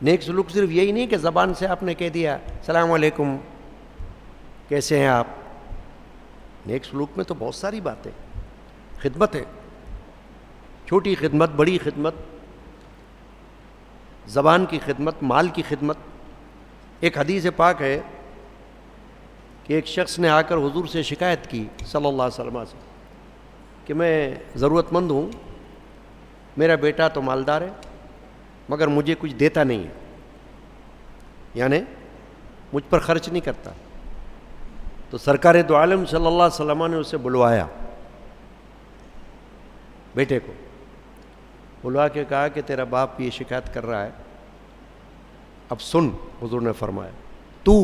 نیک سلوک صرف یہی نہیں کہ زبان سے آپ نے کہہ دیا السلام علیکم کیسے ہیں آپ، نیک سلوک میں تو بہت ساری باتیں، خدمت ہے، چھوٹی خدمت، بڑی خدمت، زبان کی خدمت، مال کی خدمت۔ ایک حدیث پاک ہے کہ ایک شخص نے آ کر حضور سے شکایت کی صلی اللہ علیہ وسلم سے کہ میں ضرورت مند ہوں، میرا بیٹا تو مالدار ہے مگر مجھے کچھ دیتا نہیں ہے، یعنی مجھ پر خرچ نہیں کرتا۔ تو سرکار دو عالم صلی اللہ علیہ وسلم نے اسے بلوایا، بیٹے کو بلوا کے کہا کہ تیرا باپ یہ شکایت کر رہا ہے، اب سن، حضور نے فرمایا تو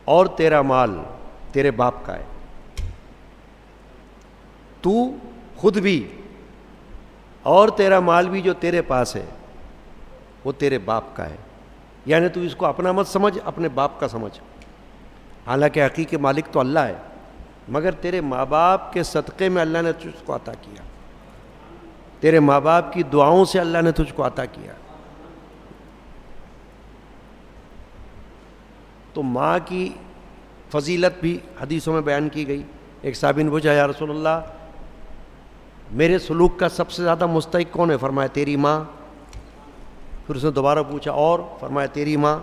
اور تیرا مال تیرے باپ کا ہے، تو خود بھی اور تیرا مال بھی جو تیرے پاس ہے وہ تیرے باپ کا ہے، یعنی تو اس کو اپنا مت سمجھ، اپنے باپ کا سمجھ۔ حالانکہ حقیقی مالک تو اللہ ہے، مگر تیرے ماں باپ کے صدقے میں اللہ نے تجھ کو عطا کیا، تیرے ماں باپ کی دعاؤں سے اللہ نے تجھ کو عطا کیا۔ تو ماں کی فضیلت بھی حدیثوں میں بیان کی گئی۔ ایک صحابی نے پوچھا یا رسول اللہ میرے سلوک کا سب سے زیادہ مستحق کون ہے؟ فرمایا تیری ماں۔ پھر اس نے دوبارہ پوچھا اور؟ فرمایا تیری ماں۔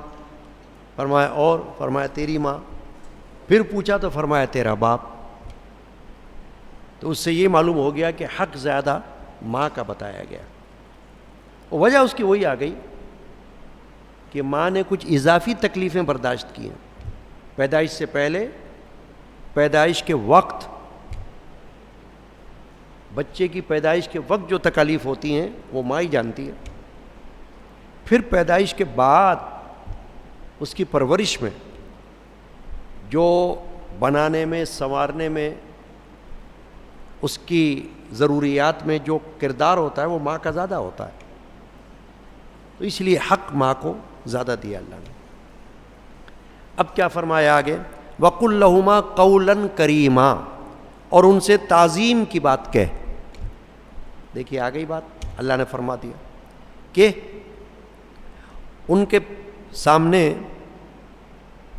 فرمایا اور؟ فرمایا تیری ماں۔ پھر پوچھا تو فرمایا تیرا باپ۔ تو اس سے یہ معلوم ہو گیا کہ حق زیادہ ماں کا بتایا گیا۔ وجہ اس کی وہی آ گئی کہ ماں نے کچھ اضافی تکلیفیں برداشت کی ہیں، پیدائش سے پہلے، پیدائش کے وقت، بچے کی پیدائش کے وقت جو تکالیف ہوتی ہیں وہ ماں ہی جانتی ہے، پھر پیدائش کے بعد اس کی پرورش میں جو بنانے میں، سنوارنے میں، اس کی ضروریات میں جو کردار ہوتا ہے وہ ماں کا زیادہ ہوتا ہے، تو اس لیے حق ماں کو زیادہ دیا اللہ نے۔ اب کیا فرمایا آگے؟ وَقُلْ لَهُمَا قَوْلًا كَرِيمًا، اور ان سے تعظیم کی بات کہہ۔ دیکھیے آ گئی بات، اللہ نے فرما دیا کہ ان کے سامنے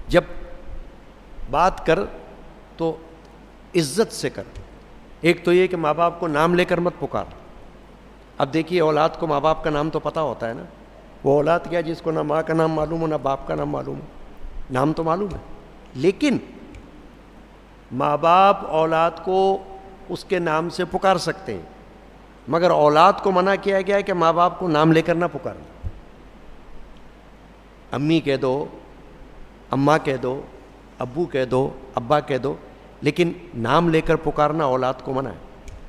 جب بات کر تو عزت سے کر۔ ایک تو یہ کہ ماں باپ کو نام لے کر مت پکار۔ اب دیکھیے اولاد کو ماں باپ کا نام تو پتہ ہوتا ہے نا، وہ اولاد کیا جس کو نہ ماں کا نام معلوم ہو نہ باپ کا نام معلوم ہو، نام تو معلوم ہے، لیکن ماں باپ اولاد کو اس کے نام سے پکار سکتے ہیں، مگر اولاد کو منع کیا گیا ہے کہ ماں باپ کو نام لے کر نہ پکارنا۔ امی کہہ دو، اماں کہہ دو، ابو کہہ دو، ابا کہہ دو، لیکن نام لے کر پکارنا اولاد کو منع ہے۔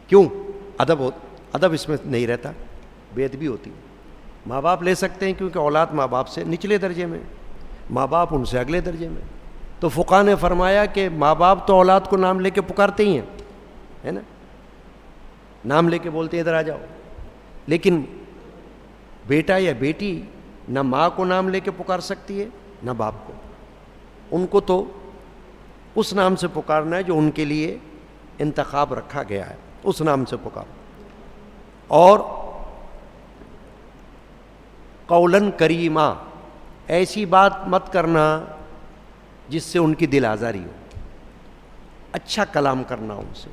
کیوں؟ ادب اس میں نہیں رہتا، بے ادبی ہوتی ہے۔ ماں باپ لے سکتے ہیں کیونکہ اولاد ماں باپ سے نچلے درجے میں، ماں باپ ان سے اگلے درجے میں۔ تو فقہا نے فرمایا کہ ماں باپ تو اولاد کو نام لے کے پکارتے ہی ہیں، ہے نا، نام لے کے بولتے ہیں ادھر آ جاؤ، لیکن بیٹا یا بیٹی نہ ماں کو نام لے کے پکار سکتی ہے نہ باپ کو، ان کو تو اس نام سے پکارنا ہے جو ان کے لیے انتخاب رکھا گیا ہے، اس نام سے پکارو۔ اور قولاً کریما، ایسی بات مت کرنا جس سے ان کی دل آزاری ہو، اچھا کلام کرنا، ان سے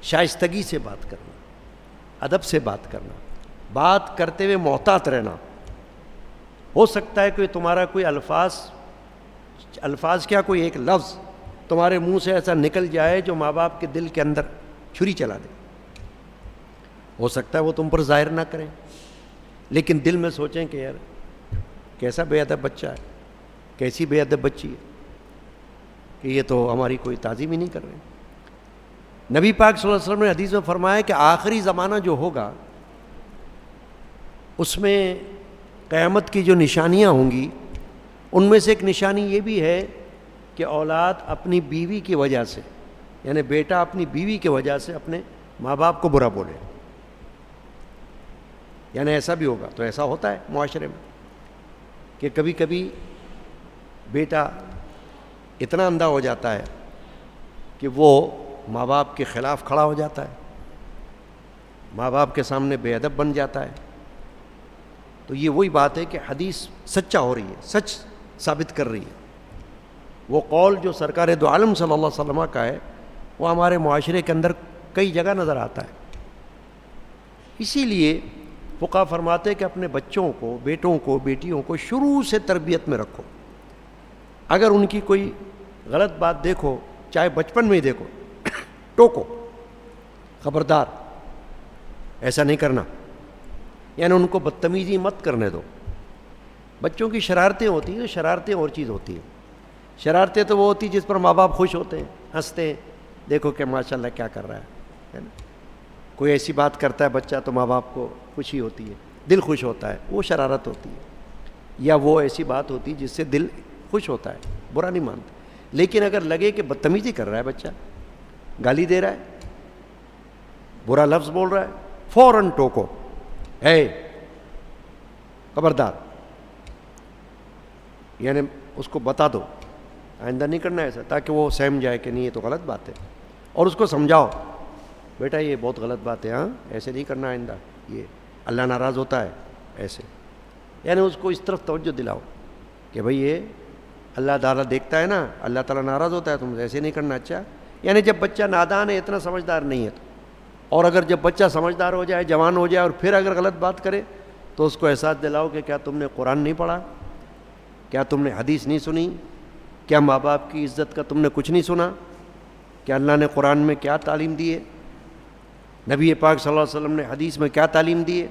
شائستگی سے بات کرنا۔ ادب سے بات کرنا، بات کرتے ہوئے محتاط رہنا. ہو سکتا ہے کہ تمہارا کوئی الفاظ کیا، کوئی ایک لفظ تمہارے منہ سے ایسا نکل جائے جو ماں باپ کے دل کے اندر چھری چلا دے. ہو سکتا ہے وہ تم پر ظاہر نہ کریں، لیکن دل میں سوچیں کہ یار کیسا بے ادب بچہ ہے، کیسی بے ادب بچی ہے کہ یہ تو ہماری کوئی تعظیم ہی نہیں کر رہے. نبی پاک صلی اللہ علیہ وسلم نے حدیث میں فرمایا کہ آخری زمانہ جو ہوگا اس میں قیامت کی جو نشانیاں ہوں گی ان میں سے ایک نشانی یہ بھی ہے کہ اولاد اپنی بیوی کی وجہ سے، یعنی بیٹا اپنی بیوی کی وجہ سے اپنے ماں باپ کو برا بولے. یعنی ایسا بھی ہوگا. تو ایسا ہوتا ہے معاشرے میں کہ کبھی کبھی بیٹا اتنا اندھا ہو جاتا ہے کہ وہ ماں باپ کے خلاف کھڑا ہو جاتا ہے، ماں باپ کے سامنے بے ادب بن جاتا ہے. تو یہ وہی بات ہے کہ حدیث سچا ہو رہی ہے، سچ ثابت کر رہی ہے. وہ قول جو سرکار دو عالم صلی اللہ علیہ وسلم کا ہے وہ ہمارے معاشرے کے اندر کئی جگہ نظر آتا ہے. اسی لیے فقہا فرماتے کہ اپنے بچوں کو، بیٹوں کو، بیٹیوں کو شروع سے تربیت میں رکھو. اگر ان کی کوئی غلط بات دیکھو، چاہے بچپن میں ہی دیکھو، ٹوکو، خبردار ایسا نہیں کرنا. یعنی ان کو بدتمیزی مت کرنے دو. بچوں کی شرارتیں ہوتی ہیں، شرارتیں اور چیز ہوتی ہیں. شرارتیں تو وہ ہوتی ہیں جس پر ماں باپ خوش ہوتے ہیں، ہنستے ہیں، دیکھو کہ ماشاءاللہ کیا کر رہا ہے نا. کوئی ایسی بات کرتا ہے بچہ تو ماں باپ کو خوشی ہوتی ہے، دل خوش ہوتا ہے، وہ شرارت ہوتی ہے. یا وہ ایسی بات ہوتی ہے جس سے دل خوش ہوتا ہے، برا نہیں مانتا. لیکن اگر لگے کہ بدتمیزی کر رہا ہے بچہ، گالی دے رہا ہے، برا لفظ بول رہا ہے، فوراً ٹوکو، ہے خبردار. یعنی اس کو بتا دو آئندہ نہیں کرنا ایسا، تاکہ وہ سہم جائے کہ نہیں یہ تو غلط بات ہے. اور اس کو سمجھاؤ، بیٹا یہ بہت غلط بات ہے، ہاں ایسے نہیں کرنا آئندہ، یہ اللہ ناراض ہوتا ہے ایسے. یعنی اس کو اس طرف توجہ دلاؤ کہ بھئی یہ اللہ تعالیٰ دیکھتا ہے نا، اللہ تعالیٰ ناراض ہوتا ہے، تم ایسے نہیں کرنا. اچھا، یعنی جب بچہ نادان ہے، اتنا سمجھدار نہیں ہے تو. اور اگر جب بچہ سمجھدار ہو جائے، جوان ہو جائے، اور پھر اگر غلط بات کرے تو اس کو احساس دلاؤ کہ کیا تم نے قرآن نہیں پڑھا، کیا تم نے حدیث نہیں سنی، کیا ماں باپ کی عزت کا تم نے کچھ نہیں سنا، کیا اللہ نے قرآن میں کیا تعلیم دی ہے، نبی پاک صلی اللہ علیہ وسلم نے حدیث میں کیا تعلیم دی ہے،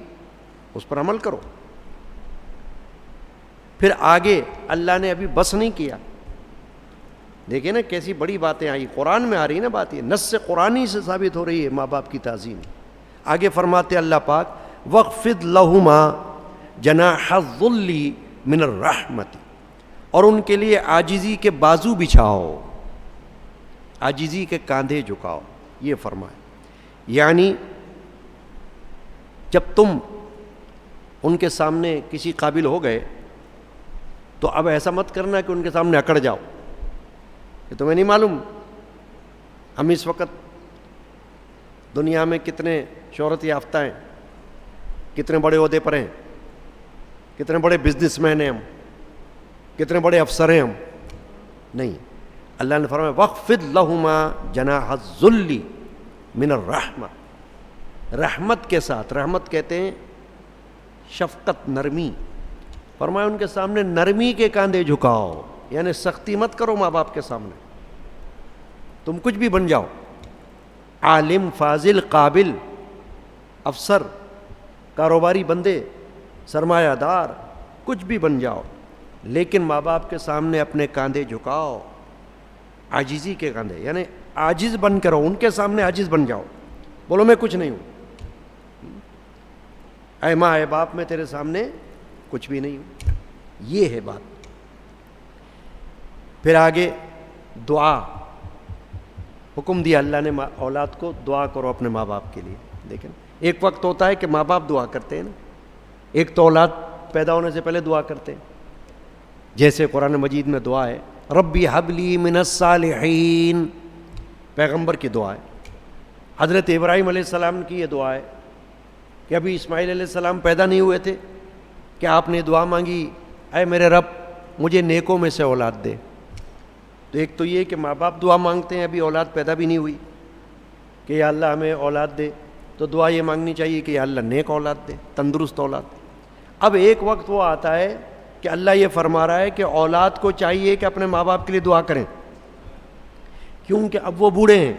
اس پر عمل کرو. پھر آگے اللہ نے ابھی بس نہیں کیا. دیکھیں نا کیسی بڑی باتیں آئی، قرآن میں آ رہی نا بات، یہ نص قرآنی سے ثابت ہو رہی ہے ماں باپ کی تعظیم. آگے فرماتے اللہ پاک وَاخْفِضْ لَهُمَا جَنَاحَ الذُّلِّ مِنَ الرَّحْمَةِ، اور ان کے لیے عاجزی کے بازو بچھاؤ، عاجزی کے کاندھے جھکاؤ. یہ فرمایا یعنی جب تم ان کے سامنے کسی قابل ہو گئے تو اب ایسا مت کرنا کہ ان کے سامنے اکڑ جاؤ کہ تمہیں نہیں معلوم ہم اس وقت دنیا میں کتنے شہرت یافتہ ہیں، کتنے بڑے عہدے پر ہیں، کتنے بڑے بزنس مین ہیں ہم، کتنے بڑے افسر ہیں ہم. نہیں، اللہ نے فرمایا وَاخْفِضْ لَهُمَا جَنَاحَ الذُّلِّ مِنَ الرَّحْمَةِ، رحمت کے ساتھ، رحمت کہتے ہیں شفقت، نرمی. فرمایا ان کے سامنے نرمی کے کاندھے جھکاؤ، یعنی سختی مت کرو ماں باپ کے سامنے. تم کچھ بھی بن جاؤ، عالم، فاضل، قابل، افسر، کاروباری بندے، سرمایہ دار، کچھ بھی بن جاؤ، لیکن ماں باپ کے سامنے اپنے کاندھے جھکاؤ، عاجزی کے کاندھے، یعنی عاجز بن کرو، ان کے سامنے عاجز بن جاؤ. بولو میں کچھ نہیں ہوں، اے ماں اے باپ میں تیرے سامنے کچھ بھی نہیں ہوں. یہ ہے بات. پھر آگے دعا حکم دیا اللہ نے اولاد کو، دعا کرو اپنے ماں باپ کے لیے. لیکن ایک وقت ہوتا ہے کہ ماں باپ دعا کرتے ہیں نا، ایک تو اولاد پیدا ہونے سے پہلے دعا کرتے ہیں. جیسے قرآن مجید میں دعا ہے ربی حب لی من الصالحین، پیغمبر کی دعا ہے. حضرت ابراہیم علیہ السلام کی یہ دعا ہے کہ ابھی اسماعیل علیہ السلام پیدا نہیں ہوئے تھے کہ آپ نے دعا مانگی اے میرے رب مجھے نیکوں میں سے اولاد دے. تو ایک تو یہ کہ ماں باپ دعا مانگتے ہیں، ابھی اولاد پیدا بھی نہیں ہوئی، کہ یا اللہ ہمیں اولاد دے. تو دعا یہ مانگنی چاہیے کہ یا اللہ نیک اولاد دے، تندرست اولاد دے۔ اب ایک وقت وہ آتا ہے کہ اللہ یہ فرما رہا ہے کہ اولاد کو چاہیے کہ اپنے ماں باپ کے لیے دعا کریں، کیونکہ اب وہ بوڑھے ہیں،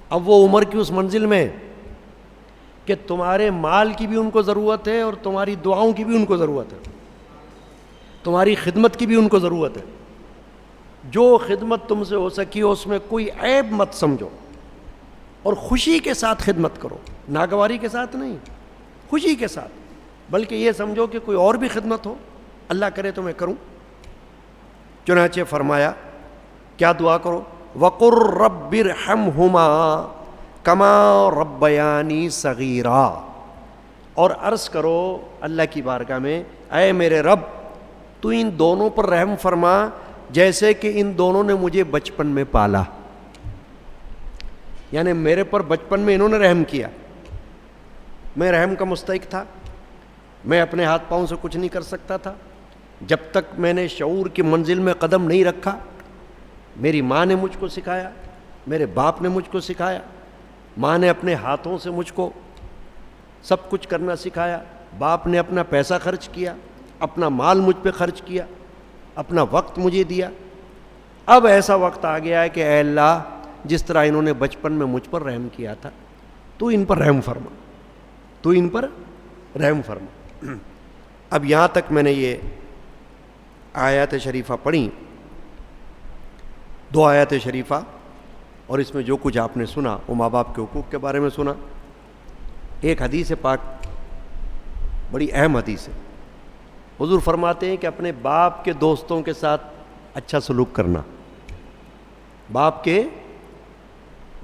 اب وہ عمر کی اس منزل میں کہ تمہارے مال کی بھی ان کو ضرورت ہے اور تمہاری دعاؤں کی بھی ان کو ضرورت ہے، تمہاری خدمت کی بھی ان کو ضرورت ہے۔ جو خدمت تم سے ہو سکی ہو اس میں کوئی عیب مت سمجھو، اور خوشی کے ساتھ خدمت کرو، ناگواری کے ساتھ نہیں، خوشی کے ساتھ، بلکہ یہ سمجھو کہ کوئی اور بھی خدمت ہو، اللہ کرے تو میں کروں۔ چنانچہ فرمایا کیا دعا کرو؟ وَقُلْ رَبِّ ارْحَمْهُمَا كَمَا رَبَّيَانِي صَغِيرًا، اور عرض کرو اللہ کی بارگاہ میں، اے میرے رب تو ان دونوں پر رحم فرما جیسے کہ ان دونوں نے مجھے بچپن میں پالا، یعنی میرے پر بچپن میں انہوں نے رحم کیا، میں رحم کا مستحق تھا، میں اپنے ہاتھ پاؤں سے کچھ نہیں کر سکتا تھا، جب تک میں نے شعور کی منزل میں قدم نہیں رکھا میری ماں نے مجھ کو سکھایا، میرے باپ نے مجھ کو سکھایا، ماں نے اپنے ہاتھوں سے مجھ کو سب کچھ کرنا سکھایا، باپ نے اپنا پیسہ خرچ کیا، اپنا مال مجھ پہ خرچ کیا، اپنا وقت مجھے دیا۔ اب ایسا وقت آ گیا ہے کہ اے اللہ جس طرح انہوں نے بچپن میں مجھ پر رحم کیا تھا تو ان پر رحم فرما، تو ان پر رحم فرما۔ اب یہاں تک میں نے یہ آیات شریفہ پڑھی، 2 آیات شریفہ، اور اس میں جو کچھ آپ نے سنا وہ ماں باپ کے حقوق کے بارے میں سنا۔ ایک حدیث پاک بڑی اہم حدیث ہے، حضور فرماتے ہیں کہ اپنے باپ کے دوستوں کے ساتھ اچھا سلوک کرنا، باپ کے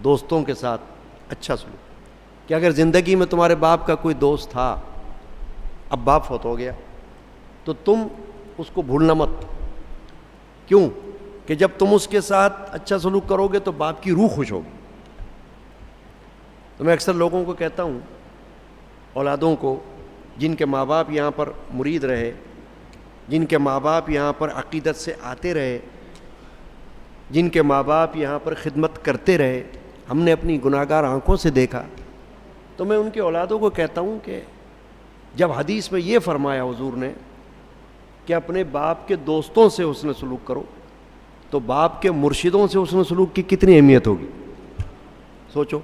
دوستوں کے ساتھ اچھا سلوک، کہ اگر زندگی میں تمہارے باپ کا کوئی دوست تھا، اب باپ فوت ہو گیا تو تم اس کو بھولنا مت، کیوں کہ جب تم اس کے ساتھ اچھا سلوک کرو گے تو باپ کی روح خوش ہوگی۔ تو میں اکثر لوگوں کو کہتا ہوں، اولادوں کو جن کے ماں باپ یہاں پر مرید رہے، جن کے ماں باپ یہاں پر عقیدت سے آتے رہے، جن کے ماں باپ یہاں پر خدمت کرتے رہے، ہم نے اپنی گناہگار آنکھوں سے دیکھا، تو میں ان کے اولادوں کو کہتا ہوں کہ جب حدیث میں یہ فرمایا حضور نے کہ اپنے باپ کے دوستوں سے حسن سلوک کرو، تو باپ کے مرشدوں سے حسن سلوک کی کتنی اہمیت ہوگی۔ سوچو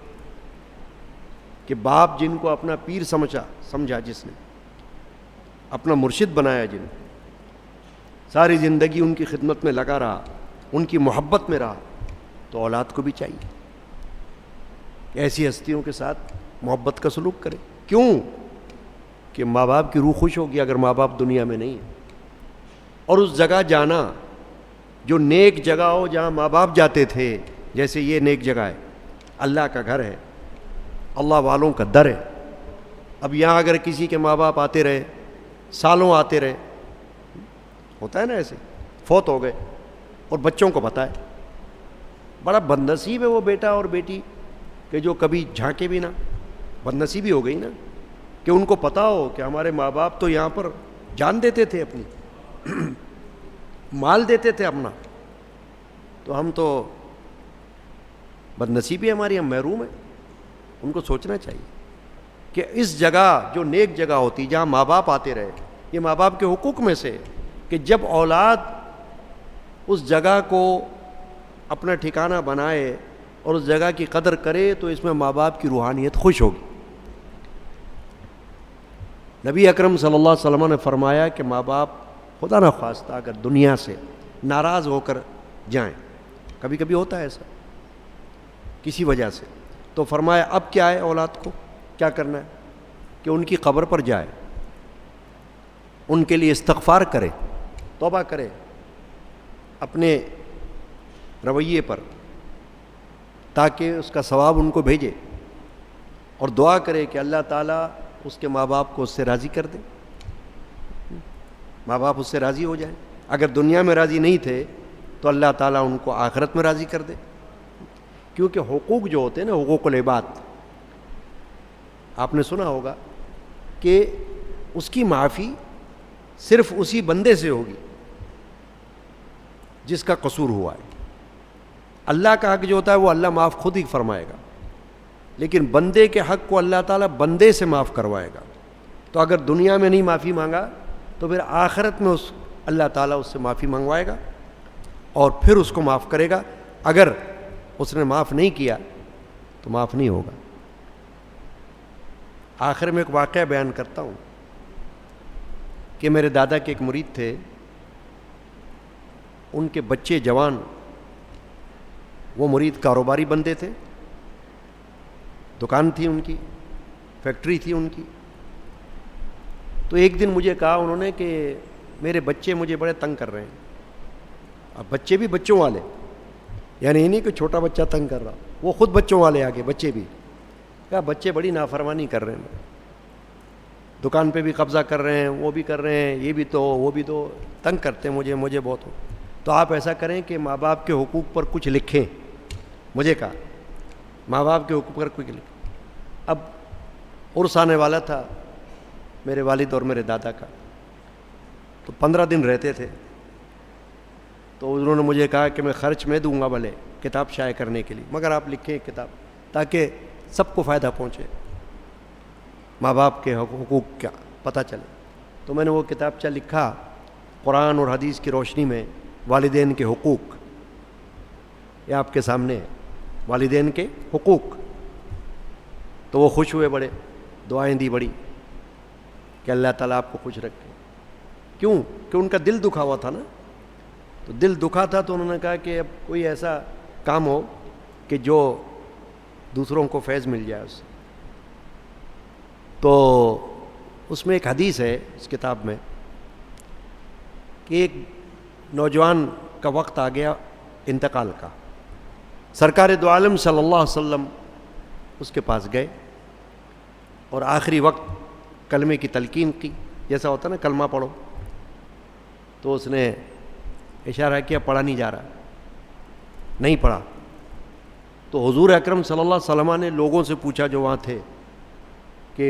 کہ باپ جن کو اپنا پیر سمجھا، جس نے اپنا مرشد بنایا، جن ساری زندگی ان کی خدمت میں لگا رہا، ان کی محبت میں رہا، تو اولاد کو بھی چاہیے کہ ایسی ہستیوں کے ساتھ محبت کا سلوک کرے۔ کیوں کہ ماں باپ کی روح خوش ہوگی اگر ماں باپ دنیا میں نہیں ہے۔ اور اس جگہ جانا جو نیک جگہ ہو جہاں ماں باپ جاتے تھے، جیسے یہ نیک جگہ ہے، اللہ کا گھر ہے، اللہ والوں کا در ہے۔ اب یہاں اگر کسی کے ماں باپ آتے رہے، سالوں آتے رہے، ہوتا ہے نا ایسے، فوت ہو گئے اور بچوں کو پتہ ہے، بڑا بد نصیب ہے وہ بیٹا اور بیٹی کہ جو کبھی جھانکے بھی نہ، بد نصیبی ہو گئی نا کہ ان کو پتہ ہو کہ ہمارے ماں باپ تو یہاں پر جان دیتے تھے، اپنی مال دیتے تھے اپنا، تو ہم تو بد نصیبی ہماری، ہم محروم ہیں۔ ان کو سوچنا چاہیے کہ اس جگہ جو نیک جگہ ہوتی جہاں ماں باپ آتے رہے، یہ ماں باپ کے حقوق میں سے کہ جب اولاد اس جگہ کو اپنا ٹھکانہ بنائے اور اس جگہ کی قدر کرے تو اس میں ماں باپ کی روحانیت خوش ہوگی۔ نبی اکرم صلی اللہ علیہ وسلم نے فرمایا کہ ماں باپ خدا نہ خواستہ اگر دنیا سے ناراض ہو کر جائیں، کبھی کبھی ہوتا ہے ایسا کسی وجہ سے، تو فرمایا اب کیا ہے، اولاد کو کیا کرنا ہے کہ ان کی قبر پر جائے، ان کے لیے استغفار کرے، توبہ کرے اپنے رویے پر، تاکہ اس کا ثواب ان کو بھیجے، اور دعا کرے کہ اللہ تعالیٰ اس کے ماں باپ کو اس سے راضی کر دے، ماں باپ اس سے راضی ہو جائیں۔ اگر دنیا میں راضی نہیں تھے تو اللہ تعالیٰ ان کو آخرت میں راضی کر دے، کیونکہ حقوق جو ہوتے ہیں نا، حقوق العباد، آپ نے سنا ہوگا کہ اس کی معافی صرف اسی بندے سے ہوگی جس کا قصور ہوا ہے۔ اللہ کا حق جو ہوتا ہے وہ اللہ معاف خود ہی فرمائے گا، لیکن بندے کے حق کو اللہ تعالیٰ بندے سے معاف کروائے گا. تو اگر دنیا میں نہیں معافی مانگا تو پھر آخرت میں اللہ تعالیٰ اس سے معافی منگوائے گا اور پھر اس کو معاف کرے گا. اگر اس نے معاف نہیں کیا تو معاف نہیں ہوگا. آخر میں ایک واقعہ بیان کرتا ہوں کہ میرے دادا کے ایک مرید تھے، ان کے بچے جوان، وہ مرید کاروباری بندے تھے، دکان تھی ان کی، فیکٹری تھی ان کی. تو ایک دن مجھے کہا انہوں نے کہ میرے بچے مجھے بڑے تنگ کر رہے ہیں. اب بچے بھی بچوں والے، یعنی یہ نہیں کہ چھوٹا بچہ تنگ کر رہا، وہ خود بچوں والے آگے بچے بھی. کہا بچے بڑی نافرمانی کر رہے ہیں، دکان پہ بھی قبضہ کر رہے ہیں، وہ بھی کر رہے ہیں، یہ بھی تو وہ بھی تو، تنگ کرتے ہیں مجھے بہت ہو. تو آپ ایسا کریں کہ ماں باپ کے حقوق پر کچھ لکھیں. مجھے کہا ماں باپ کے حقوق پر کچھ لکھیں. اب عرس آنے والا تھا میرے والد اور میرے دادا کا، تو 15 دن رہتے تھے. تو انہوں نے مجھے کہا کہ میں خرچ میں دوں گا بھلے کتاب شائع کرنے کے لیے، مگر آپ لکھیں کتاب تاکہ سب کو فائدہ پہنچے، ماں باپ کے حقوق کیا پتہ چلے. تو میں نے وہ کتابچہ لکھا قرآن اور حدیث کی روشنی میں، والدین کے حقوق. یہ آپ کے سامنے ہے، والدین کے حقوق. تو وہ خوش ہوئے بڑے، دعائیں دی بڑی کہ اللہ تعالیٰ آپ کو خوش رکھے. کیوں؟ کہ ان کا دل دکھا ہوا تھا نا. تو دل دکھا تھا تو انہوں نے کہا کہ اب کوئی ایسا کام ہو کہ جو دوسروں کو فیض مل جائے اس سے. تو اس میں ایک حدیث ہے اس کتاب میں کہ ایک نوجوان کا وقت آ گیا انتقال کا. سرکار دو عالم صلی اللہ علیہ وسلم اس کے پاس گئے اور آخری وقت کلمے کی تلقین کی، جیسا ہوتا نا کلمہ پڑھو. تو اس نے اشارہ کیا، پڑھا نہیں جا رہا، نہیں پڑھا. تو حضور اکرم صلی اللہ علیہ وسلم نے لوگوں سے پوچھا جو وہاں تھے کہ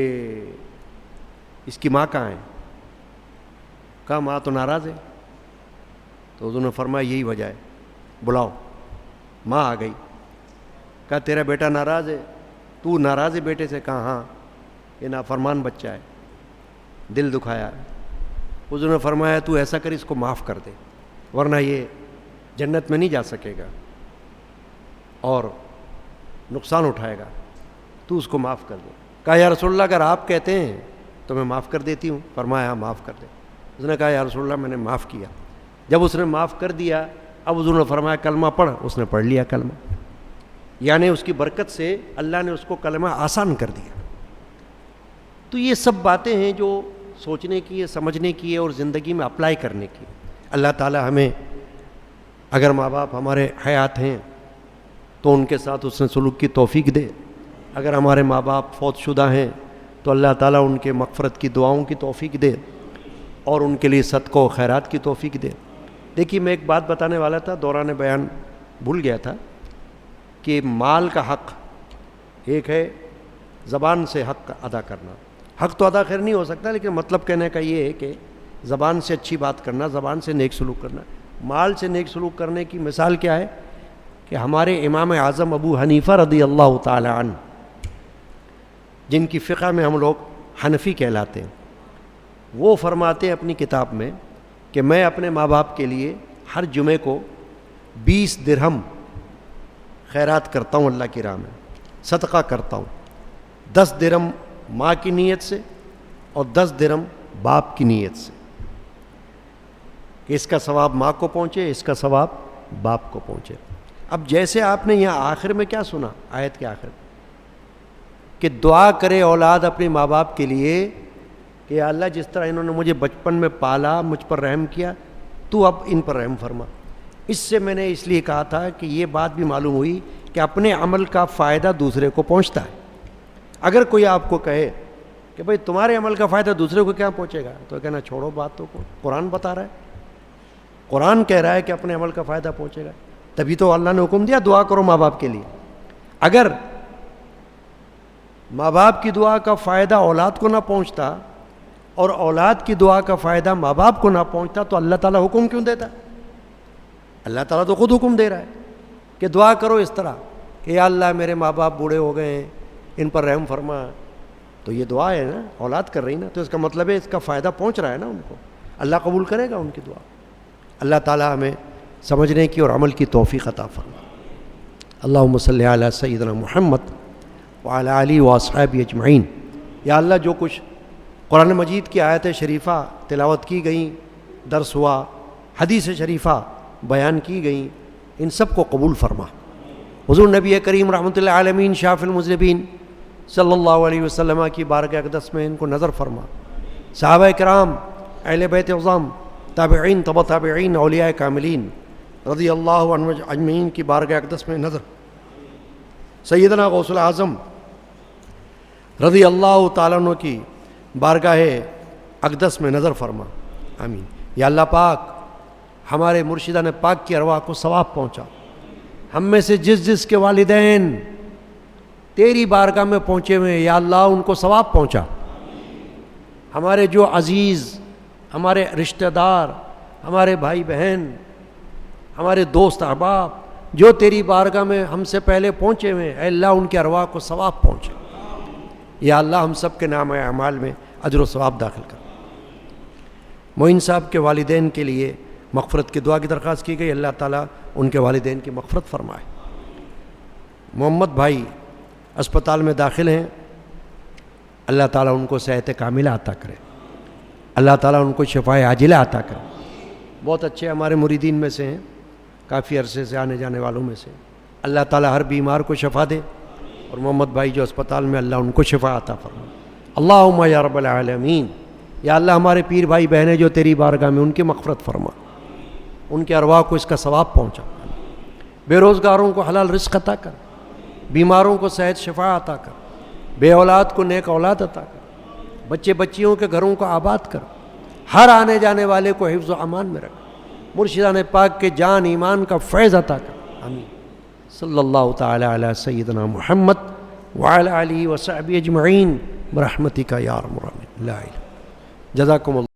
اس کی ماں کہاں ہے؟ کہا ماں تو ناراض ہے. تو حضور نے فرمایا یہی وجہ ہے، بلاؤ. ماں آ گئی. کہا تیرا بیٹا ناراض ہے؟ تو ناراض ہے بیٹے سے؟ کہا ہاں، یہ نافرمان بچہ ہے، دل دکھایا. حضور نے فرمایا تو ایسا کر، اس کو معاف کر دے، ورنہ یہ جنت میں نہیں جا سکے گا اور نقصان اٹھائے گا. تو اس کو معاف کر دے. کہا یا رسول اللہ اگر آپ کہتے ہیں تو میں معاف کر دیتی ہوں. فرمایا ہاں معاف کر دے. اس نے کہا یا رسول اللہ میں نے معاف کیا. جب اس نے معاف کر دیا، اب حضور نے فرمایا کلمہ پڑھ. اس نے پڑھ لیا کلمہ، یعنی اس کی برکت سے اللہ نے اس کو کلمہ آسان کر دیا. تو یہ سب باتیں ہیں جو سوچنے کی ہے، سمجھنے کی ہے اور زندگی میں اپلائی کرنے کی. اللہ تعالی ہمیں، اگر ماں باپ ہمارے حیات ہیں تو ان کے ساتھ اس نے سلوک کی توفیق دے. اگر ہمارے ماں باپ فوت شدہ ہیں تو اللہ تعالیٰ ان کے مغفرت کی دعاؤں کی توفیق دے اور ان کے لیے صدقہ و خیرات کی توفیق دے. دیکھیے میں ایک بات بتانے والا تھا، دوران بیان بھول گیا تھا کہ مال کا حق ایک ہے زبان سے حق ادا کرنا. حق تو ادا خیر نہیں ہو سکتا، لیکن مطلب کہنے کا یہ ہے کہ زبان سے اچھی بات کرنا، زبان سے نیک سلوک کرنا. مال سے نیک سلوک کرنے کی مثال کیا ہے کہ ہمارے امام اعظم ابو حنیفہ رضی اللہ تعالی عنہ، جن کی فقہ میں ہم لوگ حنفی کہلاتے ہیں، وہ فرماتے ہیں اپنی کتاب میں کہ میں اپنے ماں باپ کے لیے ہر جمعے کو 20 درہم خیرات کرتا ہوں، اللہ کی راہ میں صدقہ کرتا ہوں. 10 درہم ماں کی نیت سے اور 10 درہم باپ کی نیت سے، کہ اس کا ثواب ماں کو پہنچے، اس کا ثواب باپ کو پہنچے. اب جیسے آپ نے یہاں آخر میں کیا سنا، آیت کے آخر کہ دعا کرے اولاد اپنے ماں باپ کے لیے کہ یا اللہ جس طرح انہوں نے مجھے بچپن میں پالا، مجھ پر رحم کیا، تو اب ان پر رحم فرما. اس سے میں نے اس لیے کہا تھا کہ یہ بات بھی معلوم ہوئی کہ اپنے عمل کا فائدہ دوسرے کو پہنچتا ہے. اگر کوئی آپ کو کہے کہ بھئی تمہارے عمل کا فائدہ دوسرے کو کیا پہنچے گا، تو کہنا چھوڑو بات تو، قرآن بتا رہا ہے، قرآن کہہ رہا ہے کہ اپنے عمل کا فائدہ پہنچے گا. تبھی تو اللہ نے حکم دیا دعا کرو ماں باپ کے لیے. اگر ماں باپ کی دعا کا فائدہ اولاد کو نہ پہنچتا اور اولاد کی دعا کا فائدہ ماں باپ کو نہ پہنچتا تو اللہ تعالیٰ حکم کیوں دیتا؟ اللہ تعالیٰ تو خود حکم دے رہا ہے کہ دعا کرو اس طرح کہ یا اللہ میرے ماں باپ بوڑھے ہو گئے ہیں ان پر رحم فرما. تو یہ دعا ہے نا, اولاد کر رہی نا, تو اس کا مطلب ہے اس کا فائدہ پہنچ رہا ہے نا ان کو, اللہ قبول کرے گا ان کی دعا. اللہ تعالیٰ ہمیں سمجھنے کی اور عمل کی توفیق عطا فرما. اللہم صلی علی سیدنا محمد وعلی آلہ واصحابہ اجمعین. یا اللہ جو کچھ قرآن مجید کی آیت شریفہ تلاوت کی گئیں, درس ہوا, حدیث شریفہ بیان کی گئیں, ان سب کو قبول فرما. حضور نبی کریم رحمۃ اللہ عالمین شافی المذنبین صلی اللہ علیہ وسلم کی بارگاہ اقدس میں ان کو نظر فرما. صحابہ کرام, اہل بیت عظام, تابعین, تبع تابعین, اولیاء کاملین رضی اللہ عنہ اجمعین کی بارگاہ اقدس میں نظر. سیدنا غوث الاعظم رضی اللہ تعالیٰ عنہ کی بارگاہ اقدس میں نظر فرما. آمین. یا اللہ پاک ہمارے مرشدان پاک کی ارواح کو ثواب پہنچا. ہم میں سے جس کے والدین تیری بارگاہ میں پہنچے ہوئے, یا اللہ ان کو ثواب پہنچا. ہمارے جو عزیز, ہمارے رشتہ دار, ہمارے بھائی بہن, ہمارے دوست احباب جو تیری بارگاہ میں ہم سے پہلے پہنچے ہوئے, اے اللہ ان کے ارواح کو ثواب پہنچے. یا اللہ ہم سب کے نام اعمال میں اجر و ثواب داخل کر. معین صاحب کے والدین کے لیے مغفرت کی دعا کی درخواست کی گئی. اللہ تعالیٰ ان کے والدین کی مغفرت فرمائے. محمد بھائی اسپتال میں داخل ہیں, اللہ تعالیٰ ان کو صحت کاملہ عطا کرے. اللہ تعالیٰ ان کو شفائے عاجلہ عطا کرے. بہت اچھے ہمارے مریدین میں سے ہیں, کافی عرصے سے آنے جانے والوں میں سے. اللہ تعالیٰ ہر بیمار کو شفا دے, اور محمد بھائی جو اسپتال میں, اللہ ان کو شفا عطا فرمائے. اللہم یا رب العالمین. یا اللہ ہمارے پیر بھائی بہنیں جو تیری بارگاہ میں, ان کی مغفرت فرما, ان کے ارواح کو اس کا ثواب پہنچا. بے روزگاروں کو حلال رزق عطا کر, بیماروں کو صحت شفا عطا کر, بے اولاد کو نیک اولاد عطا کر, بچے بچیوں کے گھروں کو آباد کر, ہر آنے جانے والے کو حفظ و امان میں رکھ, مرشدان پاک کے جان ایمان کا فیض عطا کر. آمین. صلی اللہ تعالی علی سیدنا محمد وعلی آلہ وصحبہ اجمعین برحمتک یا ارحم الراحمین. لا الہ. جزاکم اللہ.